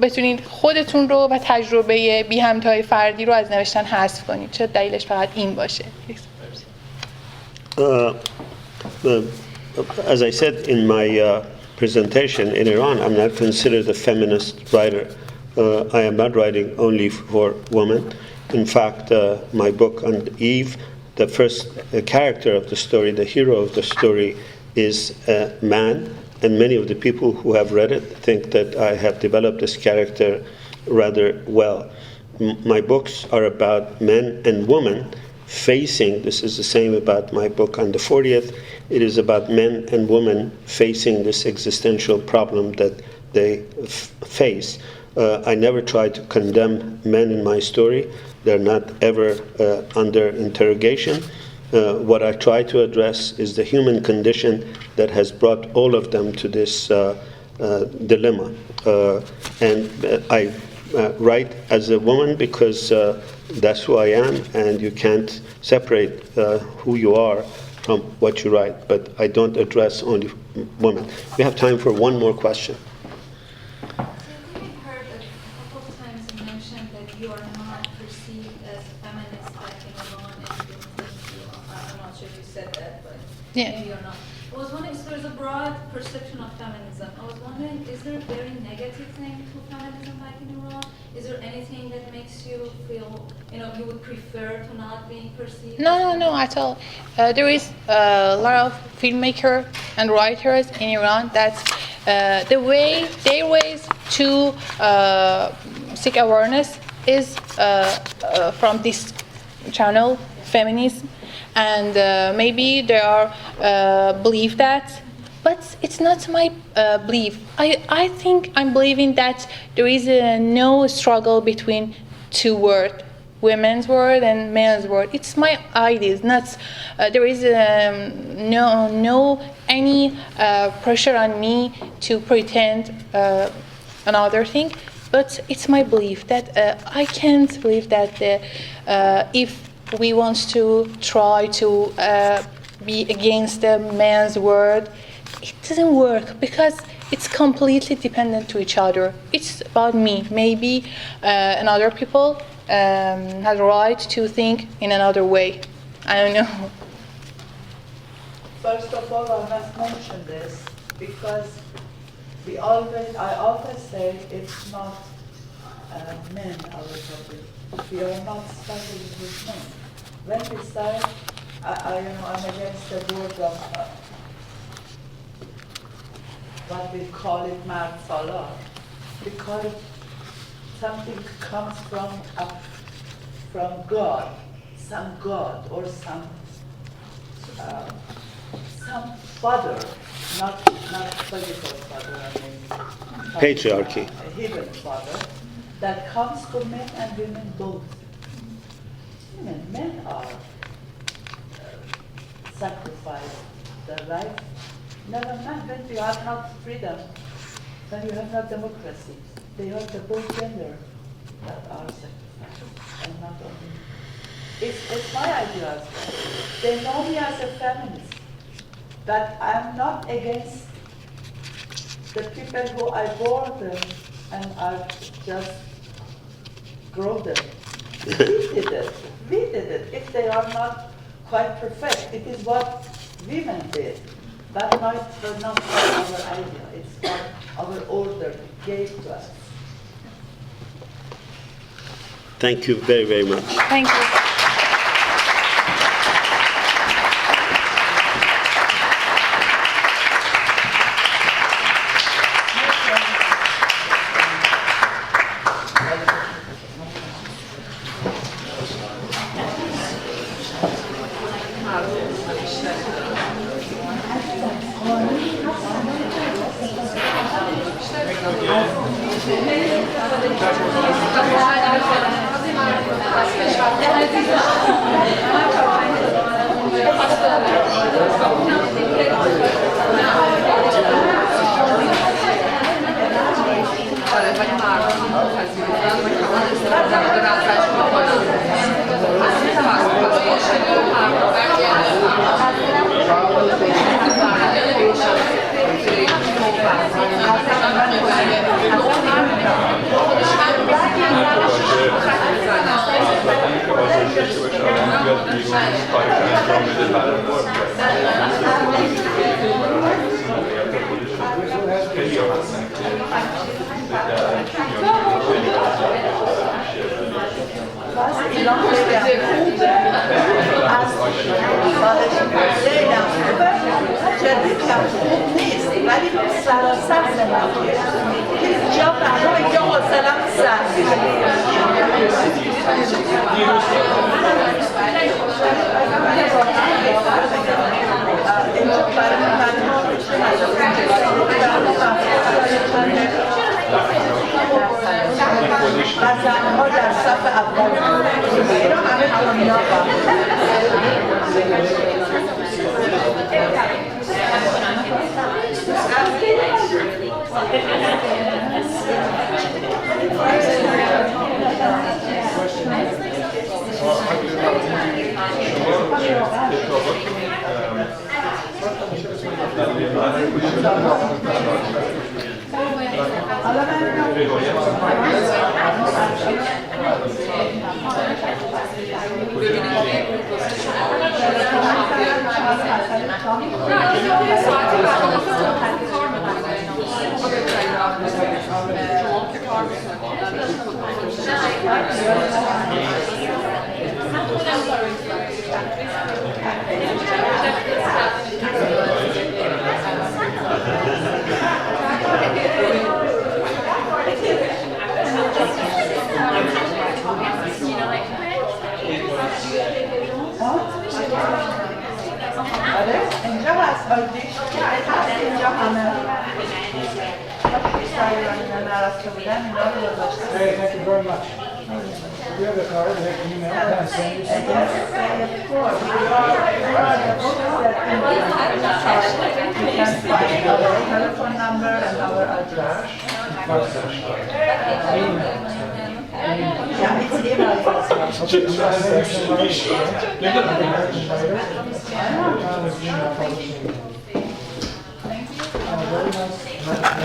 بتونید خودتون رو و تجربه بی همتای فردی رو از نوشتن حذف کنید. چه دلیلش فقط این باشه. As I said in my presentation, in Iran, I'm not considered a feminist writer. I am not writing only for women. In fact, my book on Eve, the first character of the story, the hero of the story, is a man, and many of the people who have read it think that I have developed this character rather well. My books are about men and women facing, this is the same about my book on the 40th, it is about men and women facing this existential problem that they face. I never try to condemn men in my story. They're not ever under interrogation. What I try to address is the human condition that has brought all of them to this dilemma. And I write as a woman because that's who I am, and you can't separate who you are from what you write. But I don't address only women. We have time for one more question. You are not perceived as feminist back in Iran, and I'm not sure if you said that, but maybe you're not. I was wondering, so there's a broad perception of feminism. I was wondering, is there a very negative thing to feminism back in Iran? Is there anything that makes you feel, you would prefer to not being perceived? No, at all. There is a lot of filmmakers and writers in Iran that their ways to seek awareness is from this channel, feminism, and maybe they are believe that, but it's not my belief. I think I'm believing that there is no struggle between two words, women's world and men's world. It's my ideas, not there is no any pressure on me to pretend another thing, but it's my belief that I can't believe that if we want to try to be against the man's world, it doesn't work because it's completely dependent to each other. It's about me. Maybe another people has a right to think in another way. I don't know. First of all, I must mention this because I always say it's not men our topic. We are not struggling with men. When we say, I'm against the word of what we call it mad salah, because something comes from God, some God or some father, not physical father, I mean Patriarchy. A hidden father that comes for men and women both. Men are sacrificed their life. Never mind, when you have not freedom, when you have not democracy, they are the both gender that are sacrificed, and not only. It's my idea as well. They know me as a feminist, but I'm not against the people who I bore them and I just grow them. We did it. If they are not quite perfect, it is what women did. That might not be our idea. It's what our order gave to us. Thank you very, very much. Thank you. Hey, thank you very much. you have a card, we have email, can I send you something? Yes, of course. We are the books that you can find our telephone number and our address. Yeah, it's email address. Okay, I'm gonna send you some information. You're gonna be American writer. With email publishing. Very nice.